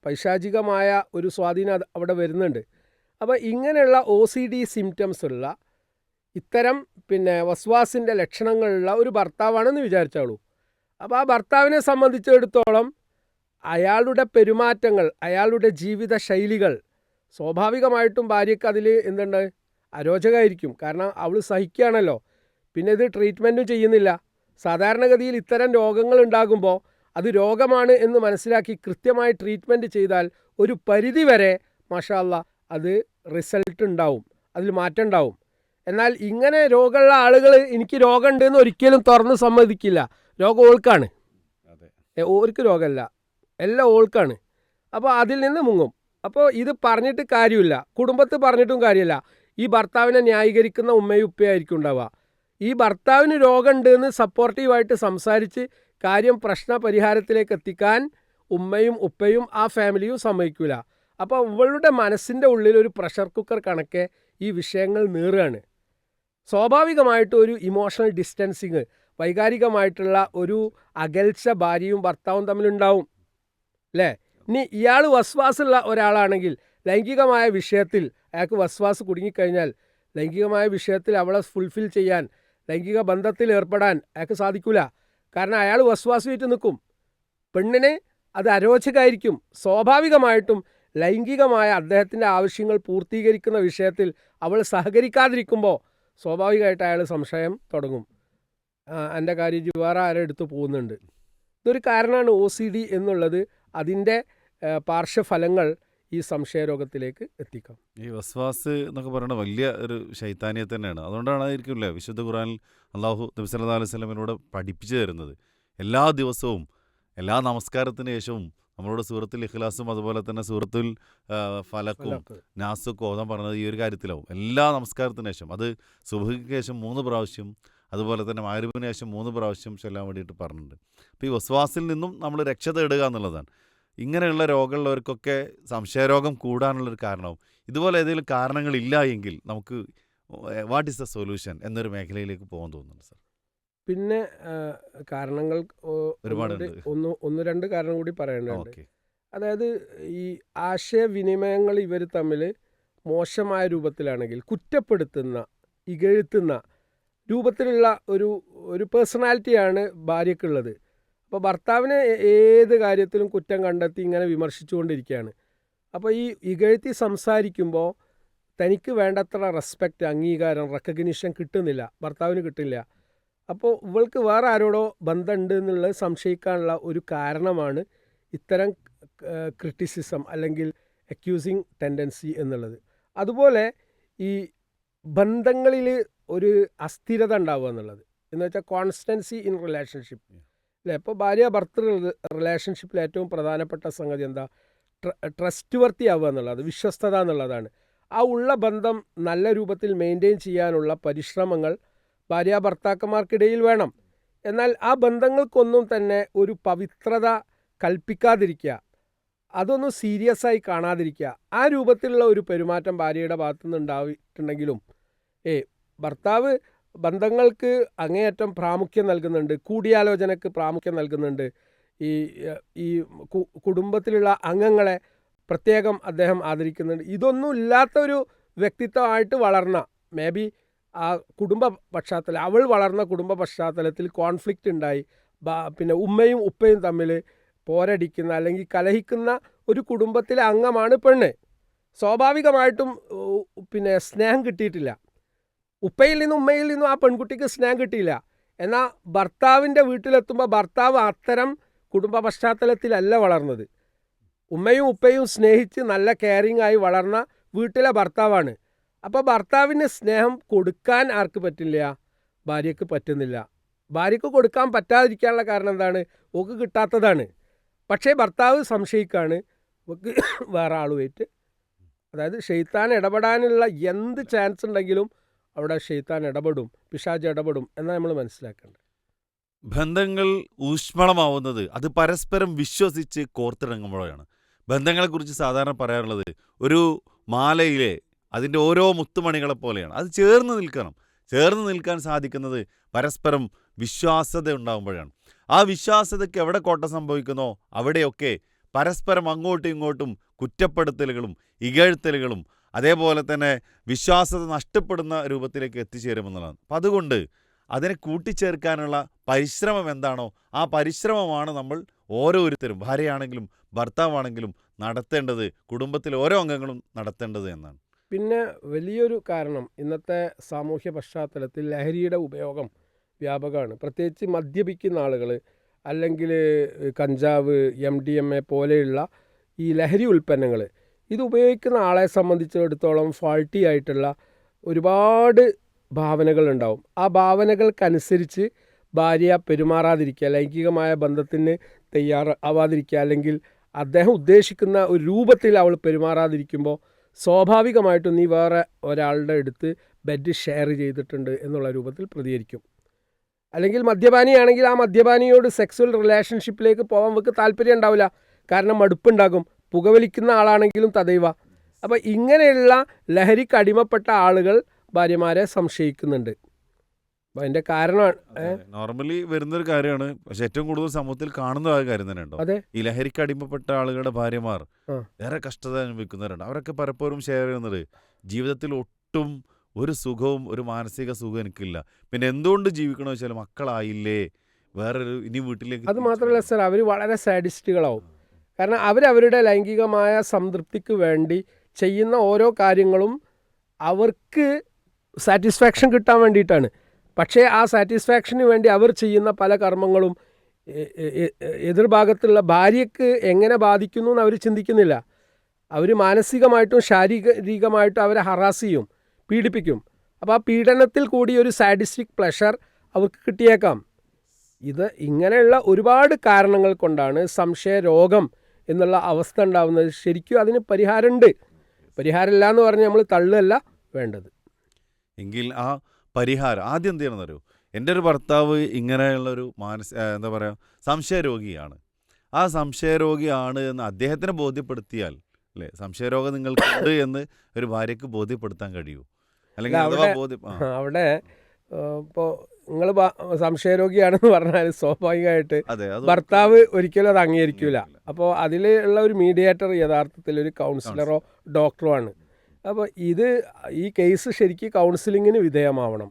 പൈശാചികമായ ഒരു സ്വാധീനം അവിടെ വരുന്നുണ്ട്. അപ്പോൾ ഇങ്ങനെയുള്ള OCD സിംറ്റംസ് ഉള്ള ഇത്തരം വസ്വാസിൻ്റെ ലക്ഷണങ്ങളുള്ള ഒരു ഭർത്താവാണെന്ന് വിചാരിച്ചോളൂ. അപ്പോൾ ആ ഭർത്താവിനെ സംബന്ധിച്ചിടത്തോളം അയാളുടെ പെരുമാറ്റങ്ങൾ, അയാളുടെ ജീവിത ശൈലികൾ സ്വാഭാവികമായിട്ടും ഭാര്യയ്ക്ക് അതിൽ എന്തുണ്ട്, അരോചകമായിരിക്കും. കാരണം അവൾ സഹിക്കുകയാണല്ലോ, പിന്നെ ഇത് ട്രീറ്റ്മെൻറ്റും ചെയ്യുന്നില്ല. സാധാരണഗതിയിൽ ഇത്തരം രോഗങ്ങൾ ഉണ്ടാകുമ്പോൾ അത് രോഗമാണ് എന്ന് മനസ്സിലാക്കി കൃത്യമായി ട്രീറ്റ്മെൻറ്റ് ചെയ്താൽ ഒരു പരിധിവരെ മാഷാ അല്ലാ അത് റിസൾട്ട് ഉണ്ടാവും, അതിൽ മാറ്റം ഉണ്ടാവും. എന്നാൽ ഇങ്ങനെ രോഗമുള്ള ആളുകൾ എനിക്ക് രോഗമുണ്ടെന്ന് ഒരിക്കലും തുറന്ന് സമ്മതിക്കില്ല. രോഗം ഓൾക്കാണ്, ഓർക്ക് രോഗമല്ല, എല്ലാം ഓൾക്കാണ്. അപ്പോൾ അതിൽ നിന്ന് മുങ്ങും. അപ്പോൾ ഇത് പറഞ്ഞിട്ട് കാര്യമില്ല, കുടുംബത്തിൽ പറഞ്ഞിട്ടും കാര്യമില്ല. ഈ ഭർത്താവിനെ ന്യായീകരിക്കുന്ന ഉമ്മയും ഉപ്പയായിരിക്കും ഉണ്ടാവുക. ഈ ഭർത്താവിന് രോഗമുണ്ട് എന്ന് സപ്പോർട്ടീവായിട്ട് സംസാരിച്ച് കാര്യം പ്രശ്ന പരിഹാരത്തിലേക്ക് എത്തിക്കാൻ ഉമ്മയും ഉപ്പയും ആ ഫാമിലിയും സമ്മതിക്കില്ല. അപ്പോൾ ഇവളുടെ മനസ്സിൻ്റെ ഉള്ളിൽ ഒരു പ്രഷർ കുക്കർ കണക്കെ ഈ വിഷയങ്ങൾ നീറുകയാണ്. സ്വാഭാവികമായിട്ട് ഒരു ഇമോഷണൽ ഡിസ്റ്റൻസിങ്, വൈകാരികമായിട്ടുള്ള ഒരു അകൽച്ച ഭാര്യയും ഭർത്താവും തമ്മിലുണ്ടാവും അല്ലേ. ഇനി ഇയാൾ വസ്വാസുള്ള ഒരാളാണെങ്കിൽ ലൈംഗികമായ വിഷയത്തിൽ അയാൾക്ക് വസ്വാസ് കുടുങ്ങിക്കഴിഞ്ഞാൽ ലൈംഗികമായ വിഷയത്തിൽ അവളെ ഫുൾഫിൽ ചെയ്യാൻ, ലൈംഗിക ബന്ധത്തിൽ ഏർപ്പെടാൻ അയാൾക്ക് സാധിക്കില്ല. കാരണം അയാൾ വസ്വാസുമായിട്ട് നിൽക്കും. പെണ്ണിന് അത് അരോചകമായിരിക്കും. സ്വാഭാവികമായിട്ടും ലൈംഗികമായ അദ്ദേഹത്തിൻ്റെ ആവശ്യങ്ങൾ പൂർത്തീകരിക്കുന്ന വിഷയത്തിൽ അവൾ സഹകരിക്കാതിരിക്കുമ്പോൾ സ്വാഭാവികമായിട്ട് അയാൾ സംശയം തുടങ്ങും. എൻ്റെ കാര്യം വേറെ ആരും എടുത്തു പോകുന്നുണ്ട്. ഇതൊരു കാരണമാണ് OCD എന്നുള്ളത്. അതിൻ്റെ പാർശ്വഫലങ്ങൾ ഈ സംശയരോഗത്തിലേക്ക് എത്തിക്കാം. ഈ വസ്വാസ് എന്നൊക്കെ പറയുന്നത് വലിയ ഒരു ശൈത്താനിയെ തന്നെയാണ്. അതുകൊണ്ടായിരിക്കില്ലേ വിശുദ്ധ ഖുർആനിൽ അള്ളാഹു നബി സല്ലല്ലാഹു അലൈഹി വസല്ലമയോട് പഠിപ്പിച്ചു തരുന്നത്. എല്ലാ ദിവസവും എല്ലാ നമസ്കാരത്തിന് ശേഷവും നമ്മളോട് സൂറത്തുൽ ഇഖ്ലാസും അതുപോലെ തന്നെ സൂറത്തുൽ ഫലക്കും നാസുക്കും ഓതാൻ പറഞ്ഞത് ഈ ഒരു കാര്യത്തിലാവും. എല്ലാ നമസ്കാരത്തിന് ശേഷം, അത് സുബ്ഹിക്ക് ശേഷം 3 പ്രാവശ്യം, അതുപോലെ തന്നെ മഗ്‌രിബിന് ശേഷം 3 പ്രാവശ്യം ചൊല്ലാൻ വേണ്ടിയിട്ട് പറഞ്ഞിട്ടുണ്ട്. അപ്പോൾ ഈ വസ്വാസിൽ നിന്നും നമ്മൾ രക്ഷ തേടുക എന്നുള്ളതാണ്. ഇങ്ങനെയുള്ള രോഗമുള്ളവർക്കൊക്കെ സംശയരോഗം കൂടാനുള്ളൊരു കാരണവും. ഇതുപോലെ ഏതെങ്കിലും കാരണങ്ങളില്ല എങ്കിൽ നമുക്ക് വാട്ട് ഈസ് ദ സൊല്യൂഷൻ എന്നൊരു മേഖലയിലേക്ക് പോകാൻ തോന്നുന്നുണ്ട് സാർ. പിന്നെ കാരണങ്ങൾ ഒരുപാടുണ്ട്. ഒന്ന് രണ്ട് കാരണം കൂടി പറയേണ്ടതുണ്ട്. ഓക്കെ. അതായത് ഈ ആശയവിനിമയങ്ങൾ ഇവർ തമ്മിൽ മോശമായ രൂപത്തിലാണെങ്കിൽ കുറ്റപ്പെടുത്തുന്ന, ഇകഴ്ത്തുന്ന രൂപത്തിലുള്ള ഒരു പേഴ്സണാലിറ്റിയാണ് ഭാര്യയ്ക്കുള്ളത്. അപ്പോൾ ഭർത്താവിനെ ഏത് കാര്യത്തിലും കുറ്റം കണ്ടെത്തി ഇങ്ങനെ വിമർശിച്ചുകൊണ്ടിരിക്കുകയാണ്. അപ്പോൾ ഈ ഇകഴ്ത്തി സംസാരിക്കുമ്പോൾ തനിക്ക് വേണ്ടത്ര റെസ്പെക്റ്റ്, അംഗീകാരം, റെക്കഗ്നിഷൻ കിട്ടുന്നില്ല, ഭർത്താവിന് കിട്ടില്ല. അപ്പോൾ ഇവൾക്ക് വേറെ ആരോടോ ബന്ധമുണ്ട് എന്നുള്ളത് സംശയിക്കാനുള്ള ഒരു കാരണമാണ് ഇത്തരം ക്രിറ്റിസിസം അല്ലെങ്കിൽ അക്യൂസിങ് ടെൻഡൻസി എന്നുള്ളത്. അതുപോലെ ഈ ബന്ധങ്ങളിൽ ഒരു അസ്ഥിരത ഉണ്ടാവുക എന്നുള്ളത് എന്ന് വെച്ചാൽ കോൺസ്റ്റൻസി ഇൻ റിലേഷൻഷിപ്പ് അല്ലേ. ഇപ്പോൾ ഭാര്യ ഭർത്തൃ റിലേഷൻഷിപ്പിൽ ഏറ്റവും പ്രധാനപ്പെട്ട സംഗതി എന്താ? ട്രസ്റ്റ് വർത്തി ആവുക എന്നുള്ളത്, വിശ്വസ്തത എന്നുള്ളതാണ്. ആ ഉള്ള ബന്ധം നല്ല രൂപത്തിൽ മെയിൻറ്റെയിൻ ചെയ്യാനുള്ള പരിശ്രമങ്ങൾ ഭാര്യ ഭർത്താക്കന്മാർക്കിടയിൽ വേണം. എന്നാൽ ആ ബന്ധങ്ങൾക്കൊന്നും തന്നെ ഒരു പവിത്രത കൽപ്പിക്കാതിരിക്കുക, അതൊന്നും സീരിയസ് ആയി കാണാതിരിക്കുക, ആ രൂപത്തിലുള്ള ഒരു പെരുമാറ്റം ഭാര്യയുടെ ഭാഗത്തുനിന്ന് ഉണ്ടായിട്ടുണ്ടെങ്കിലും ഭർത്താവ് ബന്ധങ്ങൾക്ക് അങ്ങേയറ്റം പ്രാമുഖ്യം നൽകുന്നുണ്ട്, കൂടിയാലോചനയ്ക്ക് പ്രാമുഖ്യം നൽകുന്നുണ്ട്, ഈ കുടുംബത്തിലുള്ള അംഗങ്ങളെ പ്രത്യേകം അദ്ദേഹം ആദരിക്കുന്നുണ്ട്. ഇതൊന്നും ഇല്ലാത്തൊരു വ്യക്തിത്വമായിട്ട് വളർന്ന, മേ ബി ആ കുടുംബ പശ്ചാത്തലം, അവൾ വളർന്ന കുടുംബ പശ്ചാത്തലത്തിൽ കോൺഫ്ലിക്റ്റ് ഉണ്ടായി, പിന്നെ ഉമ്മയും ഉപ്പയും തമ്മിൽ പോരടിക്കുന്ന അല്ലെങ്കിൽ കലഹിക്കുന്ന ഒരു കുടുംബത്തിലെ അംഗമാണ് പെണ്ണ്. സ്വാഭാവികമായിട്ടും പിന്നെ സ്നേഹം കിട്ടിയിട്ടില്ല, ഉപ്പയിൽ നിന്നും ഉമ്മയിൽ നിന്നും ആ പെൺകുട്ടിക്ക് സ്നേഹം കിട്ടിയില്ല. എന്നാൽ ഭർത്താവിൻ്റെ വീട്ടിലെത്തുമ്പോൾ ഭർത്താവ് അത്തരം കുടുംബ പശ്ചാത്തലത്തിലല്ല വളർന്നത്. ഉമ്മയും ഉപ്പയും സ്നേഹിച്ച് നല്ല കെയറിങ് ആയി വളർന്ന വീട്ടിലെ ഭർത്താവാണ്. അപ്പോൾ ഭർത്താവിന് സ്നേഹം കൊടുക്കാൻ ആർക്ക് പറ്റില്ല? ഭാര്യയ്ക്ക് പറ്റുന്നില്ല. ഭാര്യയ്ക്ക് കൊടുക്കാൻ പറ്റാതിരിക്കാനുള്ള കാരണം എന്താണ്? ഓക്ക് കിട്ടാത്തതാണ്. പക്ഷേ ഭർത്താവ് സംശയിക്കാണ് ഓക്ക് വേറെ ആളുമായിട്ട്, അതായത് ഷെയ്ത്താൻ ഇടപെടാനുള്ള എന്ത് ചാൻസ് ഉണ്ടെങ്കിലും അവിടെ ഷെയ്ത്താൻ ഇടപെടും, പിശാച് ഇടപെടും എന്നാണ് നമ്മൾ മനസ്സിലാക്കേണ്ടത്. ബന്ധങ്ങൾ ഊഷ്മളമാവുന്നത് അത് പരസ്പരം വിശ്വസിച്ച് കോർത്തിണങ്ങുമ്പോഴാണ്. ബന്ധങ്ങളെക്കുറിച്ച് സാധാരണ പറയാറുള്ളത് ഒരു മാലയിലെ അതിൻ്റെ ഓരോ മുത്തുമണികളെ പോലെയാണ്. അത് ചേർന്ന് നിൽക്കണം. ചേർന്ന് നിൽക്കാൻ സാധിക്കുന്നത് പരസ്പരം വിശ്വാസ്യത ഉണ്ടാകുമ്പോഴാണ്. ആ വിശ്വാസ്യതയ്ക്ക് എവിടെ കോട്ടം സംഭവിക്കുന്നോ അവിടെയൊക്കെ പരസ്പരം അങ്ങോട്ടും ഇങ്ങോട്ടും കുറ്റപ്പെടുത്തലുകളും ഇകഴ്ത്തലുകളും അതേപോലെ തന്നെ വിശ്വാസ്യത നഷ്ടപ്പെടുന്ന രൂപത്തിലേക്ക് എത്തിച്ചേരുമെന്നുള്ളതാണ്. അപ്പം അതുകൊണ്ട് അതിനെ കൂട്ടിച്ചേർക്കാനുള്ള പരിശ്രമം എന്താണോ ആ പരിശ്രമമാണ് നമ്മൾ ഓരോരുത്തരും, ഭാര്യയാണെങ്കിലും ഭർത്താവാണെങ്കിലും നടത്തേണ്ടത്, കുടുംബത്തിലെ ഓരോ അംഗങ്ങളും നടത്തേണ്ടത് എന്നാണ്. പിന്നെ വലിയൊരു കാരണം ഇന്നത്തെ സാമൂഹ്യ പശ്ചാത്തലത്തിൽ ലഹരിയുടെ ഉപയോഗം വ്യാപകമാണ്. പ്രത്യേകിച്ച് മദ്യപിക്കുന്ന ആളുകൾ അല്ലെങ്കിൽ കഞ്ചാവ്, MDMA പോലെയുള്ള ഈ ലഹരി ഉൽപ്പന്നങ്ങൾ ഇത് ഉപയോഗിക്കുന്ന ആളെ സംബന്ധിച്ചിടത്തോളം ഫാൾട്ടി ആയിട്ടുള്ള ഒരുപാട് ഭാവനകളുണ്ടാവും. ആ ഭാവനകൾക്കനുസരിച്ച് ഭാര്യ പെരുമാറാതിരിക്കുക, ലൈംഗികമായ ബന്ധത്തിന് തയ്യാറാവാതിരിക്കുക, അല്ലെങ്കിൽ അദ്ദേഹം ഉദ്ദേശിക്കുന്ന ഒരു രൂപത്തിൽ അവൾ പെരുമാറാതിരിക്കുമ്പോൾ സ്വാഭാവികമായിട്ടും നീ വേറെ ഒരാളുടെ അടുത്ത് ബെഡ് ഷെയർ ചെയ്തിട്ടുണ്ട് എന്നുള്ള രൂപത്തിൽ പ്രതികരിക്കും. അല്ലെങ്കിൽ മദ്യപാനിയാണെങ്കിൽ ആ മദ്യപാനിയോട് സെക്സ്വൽ റിലേഷൻഷിപ്പിലേക്ക് പോകാൻ നമുക്ക് താല്പര്യം ഉണ്ടാവില്ല, കാരണം മടുപ്പുണ്ടാകും. പുകവലിക്കുന്ന ആളാണെങ്കിലും തദൈവ. അപ്പോൾ ഇങ്ങനെയുള്ള ലഹരിക്ക് അടിമപ്പെട്ട ആളുകൾ ഭാര്യമാരെ സംശയിക്കുന്നുണ്ട്. അപ്പോൾ അതിൻ്റെ കാരണമാണ് നോർമലി വരുന്നൊരു കാര്യമാണ്, പക്ഷെ ഏറ്റവും കൂടുതൽ സമൂഹത്തിൽ കാണുന്ന ആ കാര്യം തന്നെ ഉണ്ടോ. അതെ, ഈ ലഹരിക്ക് അടിമപ്പെട്ട ആളുകളുടെ ഭാര്യമാർ ആ. ഏറെ കഷ്ടത അനുഭവിക്കുന്നവരുണ്ട്. അവരൊക്കെ പലപ്പോഴും ഷെയർ ചെയ്യുന്നത് ജീവിതത്തിൽ ഒട്ടും ഒരു സുഖവും ഒരു മാനസിക സുഖം എനിക്കില്ല, പിന്നെ എന്തുകൊണ്ട് ജീവിക്കണമെന്ന് വെച്ചാൽ മക്കളായില്ലേ, വേറൊരു ഇനി വീട്ടിലേക്ക് അത് മാത്രമല്ല സർ, അവർ വളരെ സാഡിസ്റ്റുകളാവും. കാരണം അവരവരുടെ ലൈംഗികമായ സംതൃപ്തിക്ക് വേണ്ടി ചെയ്യുന്ന ഓരോ കാര്യങ്ങളും അവർക്ക് സാറ്റിസ്ഫാക്ഷൻ കിട്ടാൻ വേണ്ടിയിട്ടാണ്. പക്ഷേ ആ സാറ്റിസ്ഫാക്ഷന് വേണ്ടി അവർ ചെയ്യുന്ന പല കർമ്മങ്ങളും എതിർഭാഗത്തുള്ള ഭാര്യയ്ക്ക് എങ്ങനെ ബാധിക്കുന്നു എന്ന് അവർ ചിന്തിക്കുന്നില്ല. അവർ മാനസികമായിട്ടും ശാരീരികമായിട്ടും അവരെ ഹറാസ് ചെയ്യും, പീഡിപ്പിക്കും. അപ്പോൾ ആ പീഡനത്തിൽ കൂടി ഒരു സാഡിസ്റ്റിക് പ്ലഷർ അവർക്ക് കിട്ടിയേക്കാം. ഇത് ഇങ്ങനെയുള്ള ഒരുപാട് കാരണങ്ങൾ കൊണ്ടാണ് സംശയരോഗം എന്നുള്ള അവസ്ഥ ഉണ്ടാകുന്നത്. ശരിക്കും അതിന് പരിഹാരമുണ്ട്. പരിഹാരമില്ല എന്ന് പറഞ്ഞ് നമ്മൾ തള്ളുകയല്ല വേണ്ടത്. എങ്കിൽ ആ പരിഹാരം ആദ്യം എന്ത് ചെയ്യണമെന്ന് അറിയോ. എൻ്റെ ഒരു ഭർത്താവ് ഇങ്ങനെയുള്ളൊരു എന്താ പറയുക, സംശയരോഗിയാണ്. ആ സംശയരോഗിയാണ് എന്ന് അദ്ദേഹത്തിന് ബോധ്യപ്പെടുത്തിയാൽ അല്ലേ, സംശയരോഗം നിങ്ങൾക്കുണ്ട് എന്ന് ഒരു ഭാര്യയ്ക്ക് ബോധ്യപ്പെടുത്താൻ കഴിയൂ. അല്ലെങ്കിൽ അവിടെ ഇപ്പോൾ നിങ്ങൾ സംശയരോഗിയാണെന്ന് പറഞ്ഞാൽ സ്വാഭാവികമായിട്ട് ഭർത്താവ് ഒരിക്കലും അത് അംഗീകരിക്കില്ല. അപ്പോൾ അതിലുള്ള ഒരു മീഡിയേറ്റർ യഥാർത്ഥത്തിൽ ഒരു കൗൺസിലറോ ഡോക്ടറോ ആണ്. അപ്പോൾ ഈ കേസ് ശരിക്കും കൗൺസിലിങ്ങിന് വിധേയമാവണം.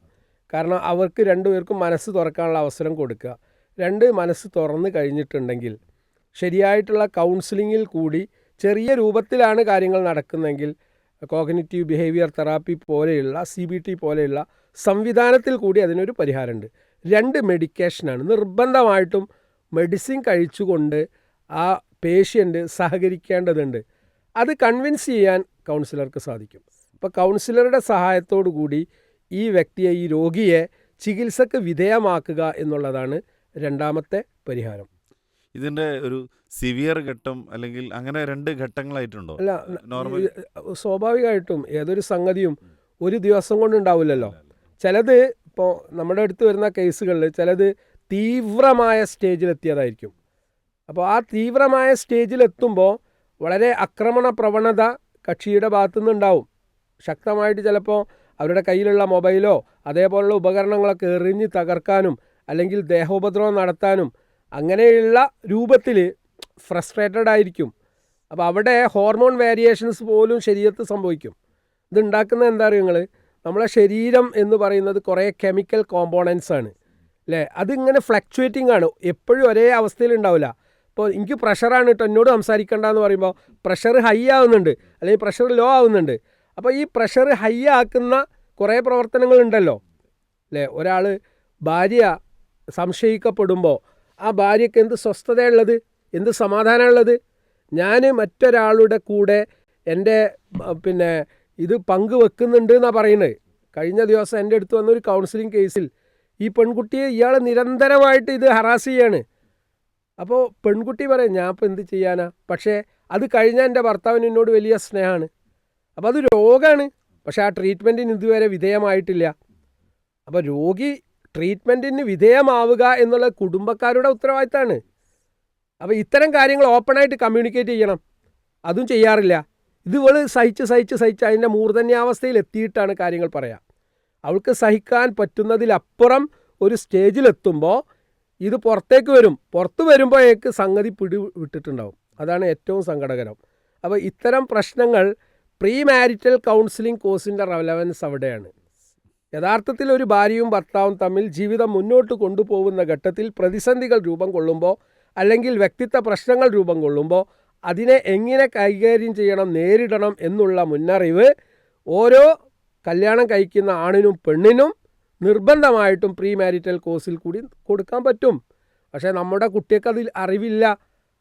കാരണം അവർക്ക് രണ്ടുപേർക്കും മനസ്സ് തുറക്കാനുള്ള അവസരം കൊടുക്കുക. മനസ്സ് തുറന്ന് കഴിഞ്ഞിട്ടുണ്ടെങ്കിൽ ശരിയായിട്ടുള്ള കൗൺസിലിങ്ങിൽ കൂടി ചെറിയ രൂപത്തിലാണ് കാര്യങ്ങൾ നടക്കുന്നതെങ്കിൽ കോഗ്നിറ്റീവ് ബിഹേവിയർ തെറാപ്പി പോലെയുള്ള CBT പോലെയുള്ള സംവിധാനത്തിൽ കൂടി അതിനൊരു പരിഹാരമുണ്ട്. മെഡിക്കേഷനാണ്. നിർബന്ധമായിട്ടും മെഡിസിൻ കഴിച്ചുകൊണ്ട് ആ പേഷ്യൻ്റ് സഹകരിക്കേണ്ടതുണ്ട്. അത് കൺവിൻസ് ചെയ്യാൻ കൗൺസിലർക്ക് സാധിക്കും. അപ്പോൾ കൗൺസിലറുടെ സഹായത്തോടു കൂടി ഈ വ്യക്തിയെ, ഈ രോഗിയെ ചികിത്സക്ക് വിധേയമാക്കുക എന്നുള്ളതാണ് രണ്ടാമത്തെ പരിഹാരം. ഇതിൻ്റെ ഒരു സിവിയർ ഘട്ടം അല്ലെങ്കിൽ അങ്ങനെ 2 ഘട്ടങ്ങളായിട്ടുണ്ടോ? അല്ല, സ്വാഭാവികമായിട്ടും ഏതൊരു സംഗതിയും ഒരു ദിവസം കൊണ്ടുണ്ടാവില്ലല്ലോ. ചിലത് ഇപ്പോൾ നമ്മുടെ അടുത്ത് വരുന്ന കേസുകളിൽ ചിലത് തീവ്രമായ സ്റ്റേജിലെത്തിയതായിരിക്കും. അപ്പോൾ ആ തീവ്രമായ സ്റ്റേജിലെത്തുമ്പോൾ വളരെ ആക്രമണ പ്രവണത കക്ഷിയുടെ ഭാഗത്തുനിന്നുണ്ടാവും. ശക്തമായിട്ട് ചിലപ്പോൾ അവരുടെ കയ്യിലുള്ള മൊബൈലോ അതേപോലുള്ള ഉപകരണങ്ങളൊക്കെ എറിഞ്ഞ് തകർക്കാനും അല്ലെങ്കിൽ ദേഹോപദ്രവം നടത്താനും അങ്ങനെയുള്ള രൂപത്തിൽ ഫ്രസ്ട്രേറ്റഡ് ആയിരിക്കും. അപ്പോൾ അവിടെ ഹോർമോൺ വേരിയേഷൻസ് പോലും ശരീരത്തിൽ സംഭവിക്കും. ഇതുണ്ടാക്കുന്നത് എന്താ അറിയുക നിങ്ങൾ, നമ്മളെ ശരീരം എന്ന് പറയുന്നത് കുറേ കെമിക്കൽ കോമ്പോണൻസ് ആണ് അല്ലേ. അതിങ്ങനെ ഫ്ലക്ച്വേറ്റിംഗ് ആണ്, എപ്പോഴും ഒരേ അവസ്ഥയിൽ ഉണ്ടാവില്ല. ഇപ്പോൾ എനിക്ക് പ്രഷറാണ് കേട്ടോ എന്നോട് സംസാരിക്കേണ്ട എന്ന് പറയുമ്പോൾ പ്രഷർ ഹൈ ആവുന്നുണ്ട് അല്ലെങ്കിൽ പ്രഷർ ലോ ആവുന്നുണ്ട്. അപ്പോൾ ഈ പ്രഷർ ഹൈ ആക്കുന്ന കുറേ പ്രവർത്തനങ്ങളുണ്ടല്ലോ അല്ലേ. ഒരാൾ ഭാര്യ സംശയിക്കപ്പെടുമ്പോൾ ആ ഭാര്യയ്ക്ക് എന്ത് സ്വസ്ഥതയുള്ളത്, എന്ത് സമാധാനമുള്ളത്. ഞാൻ മറ്റൊരാളുടെ കൂടെ എൻ്റെ ഇത് പങ്കുവെക്കുന്നുണ്ട് എന്നാണ് പറയുന്നത്. കഴിഞ്ഞ ദിവസം എൻ്റെ അടുത്ത് വന്നൊരു കൗൺസിലിംഗ് കേസിൽ ഈ പെൺകുട്ടിയെ ഇയാൾ നിരന്തരമായിട്ട് ഇത് ഹറാസ് ചെയ്യാണ്. അപ്പോൾ പെൺകുട്ടി പറയും ഞാൻ ഇപ്പോൾ എന്ത് ചെയ്യാനാ, പക്ഷേ അത് കഴിഞ്ഞാൽ എൻ്റെ ഭർത്താവിന് എന്നോട് വലിയ സ്നേഹമാണ്. അപ്പോൾ അത് രോഗമാണ്, പക്ഷേ ആ ട്രീറ്റ്മെൻറ്റിന് ഇതുവരെ വിധേയമായിട്ടില്ല. അപ്പോൾ രോഗി ട്രീറ്റ്മെൻറ്റിന് വിധേയമാവുക എന്നുള്ള കുടുംബക്കാരുടെ ഉത്തരവാദിത്തമാണ്. അപ്പോൾ ഇത്തരം കാര്യങ്ങൾ ഓപ്പണായിട്ട് കമ്മ്യൂണിക്കേറ്റ് ചെയ്യണം. അതും ചെയ്യാറില്ല. ഇവൾ സഹിച്ച് അതിൻ്റെ മൂർധന്യാവസ്ഥയിൽ എത്തിയിട്ടാണ് കാര്യങ്ങൾ പറയാം. അവൾക്ക് സഹിക്കാൻ പറ്റുന്നതിലപ്പുറം ഒരു സ്റ്റേജിലെത്തുമ്പോൾ ഇത് പുറത്തേക്ക് വരും. പുറത്ത് വരുമ്പോഴേക്ക് സംഗതി വിട്ടിട്ടുണ്ടാവും. അതാണ് ഏറ്റവും സങ്കടകരം. അപ്പോൾ ഇത്തരം പ്രശ്നങ്ങൾ പ്രീ മാരിറ്റൽ കൗൺസിലിംഗ് കോഴ്സിൻ്റെ റെലവൻസ് അവിടെയാണ്. യഥാർത്ഥത്തിൽ ഒരു ഭാര്യയും ഭർത്താവും തമ്മിൽ ജീവിതം മുന്നോട്ട് കൊണ്ടുപോകുന്ന ഘട്ടത്തിൽ പ്രതിസന്ധികൾ രൂപം കൊള്ളുമ്പോൾ അല്ലെങ്കിൽ വ്യക്തിത്വ പ്രശ്നങ്ങൾ രൂപം കൊള്ളുമ്പോൾ അതിനെ എങ്ങനെ കൈകാര്യം ചെയ്യണം, നേരിടണം എന്നുള്ള മുന്നറിവ് ഓരോ കല്യാണം കഴിക്കുന്ന ആണിനും പെണ്ണിനും നിർബന്ധമായിട്ടും പ്രീ മാരിറ്റൽ കോഴ്സിൽ കൂടി കൊടുക്കാൻ പറ്റും. പക്ഷേ നമ്മുടെ കുട്ടികൾക്ക് അതിൽ അറിവില്ല.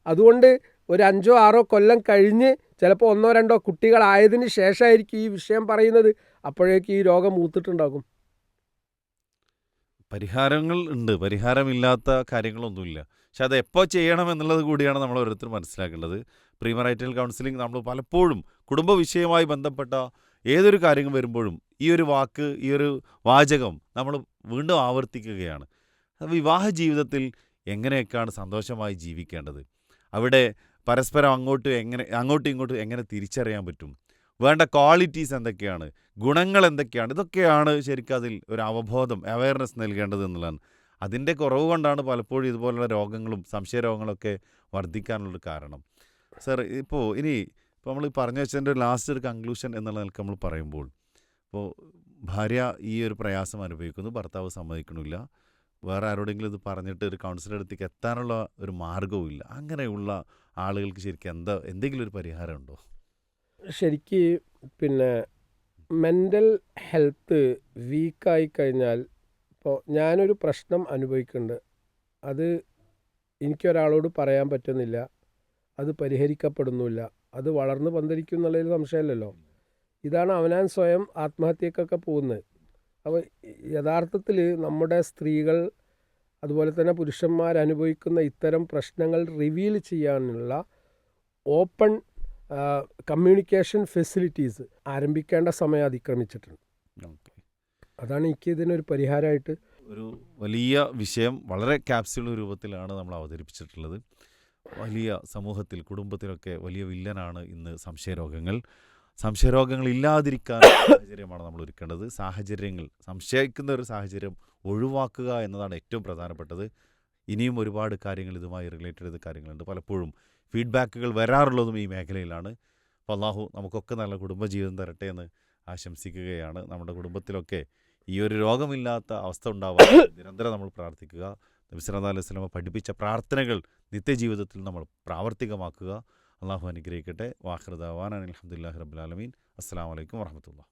അതുകൊണ്ട് ഒരു 5-6 കൊല്ലം കഴിഞ്ഞ് ചിലപ്പോൾ 1-2 കുട്ടികളായതിന് ശേഷമായിരിക്കും ഈ വിഷയം പറയുന്നത്. അപ്പോഴേക്ക് ഈ രോഗം മൂത്തിട്ടുണ്ടാകും. പരിഹാരങ്ങൾ ഉണ്ട്, പരിഹാരമില്ലാത്ത കാര്യങ്ങളൊന്നുമില്ല. പക്ഷെ അത് എപ്പോൾ ചെയ്യണം എന്നുള്ളത് കൂടിയാണ് നമ്മൾ ഓരോരുത്തർ മനസ്സിലാക്കേണ്ടത്. പ്രീ മറൈറ്റൽ കൗൺസിലിംഗ് നമ്മൾ പലപ്പോഴും കുടുംബ വിഷയവുമായി ബന്ധപ്പെട്ട ഏതൊരു കാര്യം വരുമ്പോഴും ഈ ഒരു വാക്ക്, ഈ ഒരു വാചകം നമ്മൾ വീണ്ടും ആവർത്തിക്കുകയാണ്. വിവാഹ ജീവിതത്തിൽ എങ്ങനെയൊക്കെയാണ് സന്തോഷമായി ജീവിക്കേണ്ടത്, അവിടെ പരസ്പരം അങ്ങോട്ടും ഇങ്ങോട്ടും എങ്ങനെ തിരിച്ചറിയാൻ പറ്റും, വേണ്ട ക്വാളിറ്റീസ് എന്തൊക്കെയാണ്, ഗുണങ്ങൾ എന്തൊക്കെയാണ്, ഇതൊക്കെയാണ് ശരിക്കും അതിൽ ഒരു അവബോധം, അവയർനെസ് നൽകേണ്ടത് എന്നുള്ളതാണ്. അതിൻ്റെ കുറവ് കൊണ്ടാണ് പലപ്പോഴും ഇതുപോലുള്ള രോഗങ്ങളും സംശയരോഗങ്ങളൊക്കെ വർദ്ധിക്കാനുള്ളൊരു കാരണം. സർ, ഇപ്പോൾ നമ്മൾ പറഞ്ഞു വെച്ചതിൻ്റെ ലാസ്റ്റ് ഒരു കൺക്ലൂഷൻ എന്നുള്ള നിലക്ക് നമ്മൾ പറയുമ്പോൾ, ഇപ്പോൾ ഭാര്യ ഈ ഒരു പ്രയാസം അനുഭവിക്കുന്നു, ഭർത്താവ് സമ്മതിക്കണില്ല, വേറെ ആരോടെങ്കിലും ഇത് പറഞ്ഞിട്ട് ഒരു കൗൺസിലർ അടുത്തേക്ക് എത്താനുള്ള ഒരു മാർഗ്ഗവും ഇല്ല, അങ്ങനെയുള്ള ആളുകൾക്ക് ശരിക്കും എന്തെങ്കിലും ഒരു പരിഹാരം ഉണ്ടോ? ശരിക്ക് പിന്നെ മെൻ്റൽ ഹെൽത്ത് വീക്കായി കഴിഞ്ഞാൽ, ഇപ്പോൾ ഞാനൊരു പ്രശ്നം അനുഭവിക്കുന്നുണ്ട്, അത് എനിക്കൊരാളോട് പറയാൻ പറ്റുന്നില്ല, അത് പരിഹരിക്കപ്പെടുന്നില്ല, അത് വളർന്ന് പന്തലിക്കും എന്നുള്ളതിൽ സംശയമില്ലല്ലോ. ഇതാണ് അവനാൻ സ്വയം ആത്മഹത്യക്കൊക്കെ പോകുന്നത്. അപ്പോൾ യഥാർത്ഥത്തിൽ നമ്മുടെ സ്ത്രീകൾ അതുപോലെ തന്നെ പുരുഷന്മാരനുഭവിക്കുന്ന ഇത്തരം പ്രശ്നങ്ങൾ റിവീൽ ചെയ്യാനുള്ള ഓപ്പൺ കമ്മ്യൂണിക്കേഷൻ ഫെസിലിറ്റീസ് ആരംഭിക്കേണ്ട സമയം അതിക്രമിച്ചിട്ടുണ്ട്. ഓക്കെ, അതാണ് എനിക്ക് ഇതിനൊരു പരിഹാരമായിട്ട്. ഒരു വലിയ വിഷയം വളരെ ക്യാപ്സ്യൂൾ രൂപത്തിലാണ് നമ്മൾ അവതരിപ്പിച്ചിട്ടുള്ളത്. വലിയ സമൂഹത്തിൽ, കുടുംബത്തിലൊക്കെ വലിയ വില്ലനാണ് ഇന്ന് സംശയരോഗങ്ങൾ ഇല്ലാതിരിക്കാൻ സാഹചര്യമാണ് നമ്മൾ ഒരുക്കേണ്ടത്. സംശയിക്കുന്ന ഒരു സാഹചര്യം ഒഴിവാക്കുക എന്നതാണ് ഏറ്റവും പ്രധാനപ്പെട്ടത്. ഇനിയും ഒരുപാട് കാര്യങ്ങൾ ഇതുമായി റിലേറ്റഡ് ചെയ്ത കാര്യങ്ങളുണ്ട്. പലപ്പോഴും ഫീഡ്ബാക്കുകൾ വരാറുള്ളതും ഈ മേഖലയിലാണ്. അപ്പോൾ അള്ളാഹു നമുക്കൊക്കെ നല്ല കുടുംബജീവിതം തരട്ടെ എന്ന് ആശംസിക്കുകയാണ്. നമ്മുടെ കുടുംബത്തിലൊക്കെ ഈ ഒരു രോഗമില്ലാത്ത അവസ്ഥ ഉണ്ടാവാൻ നിരന്തരം നമ്മൾ പ്രാർത്ഥിക്കുക. നബി സല്ലല്ലാഹു അലൈഹി വസല്ലം പഠിപ്പിച്ച പ്രാർത്ഥനകൾ നിത്യജീവിതത്തിൽ നമ്മൾ പ്രാവർത്തികമാക്കുക. അള്ളാഹു അനുഗ്രഹിക്കട്ടെ. വാഖിറു ദഅവാനാ അൽഹംദുലില്ലാഹി റബ്ബിൽ ആലമീൻ. അസ്സലാമു അലൈക്കും വറഹ്മത്തുള്ളാഹി.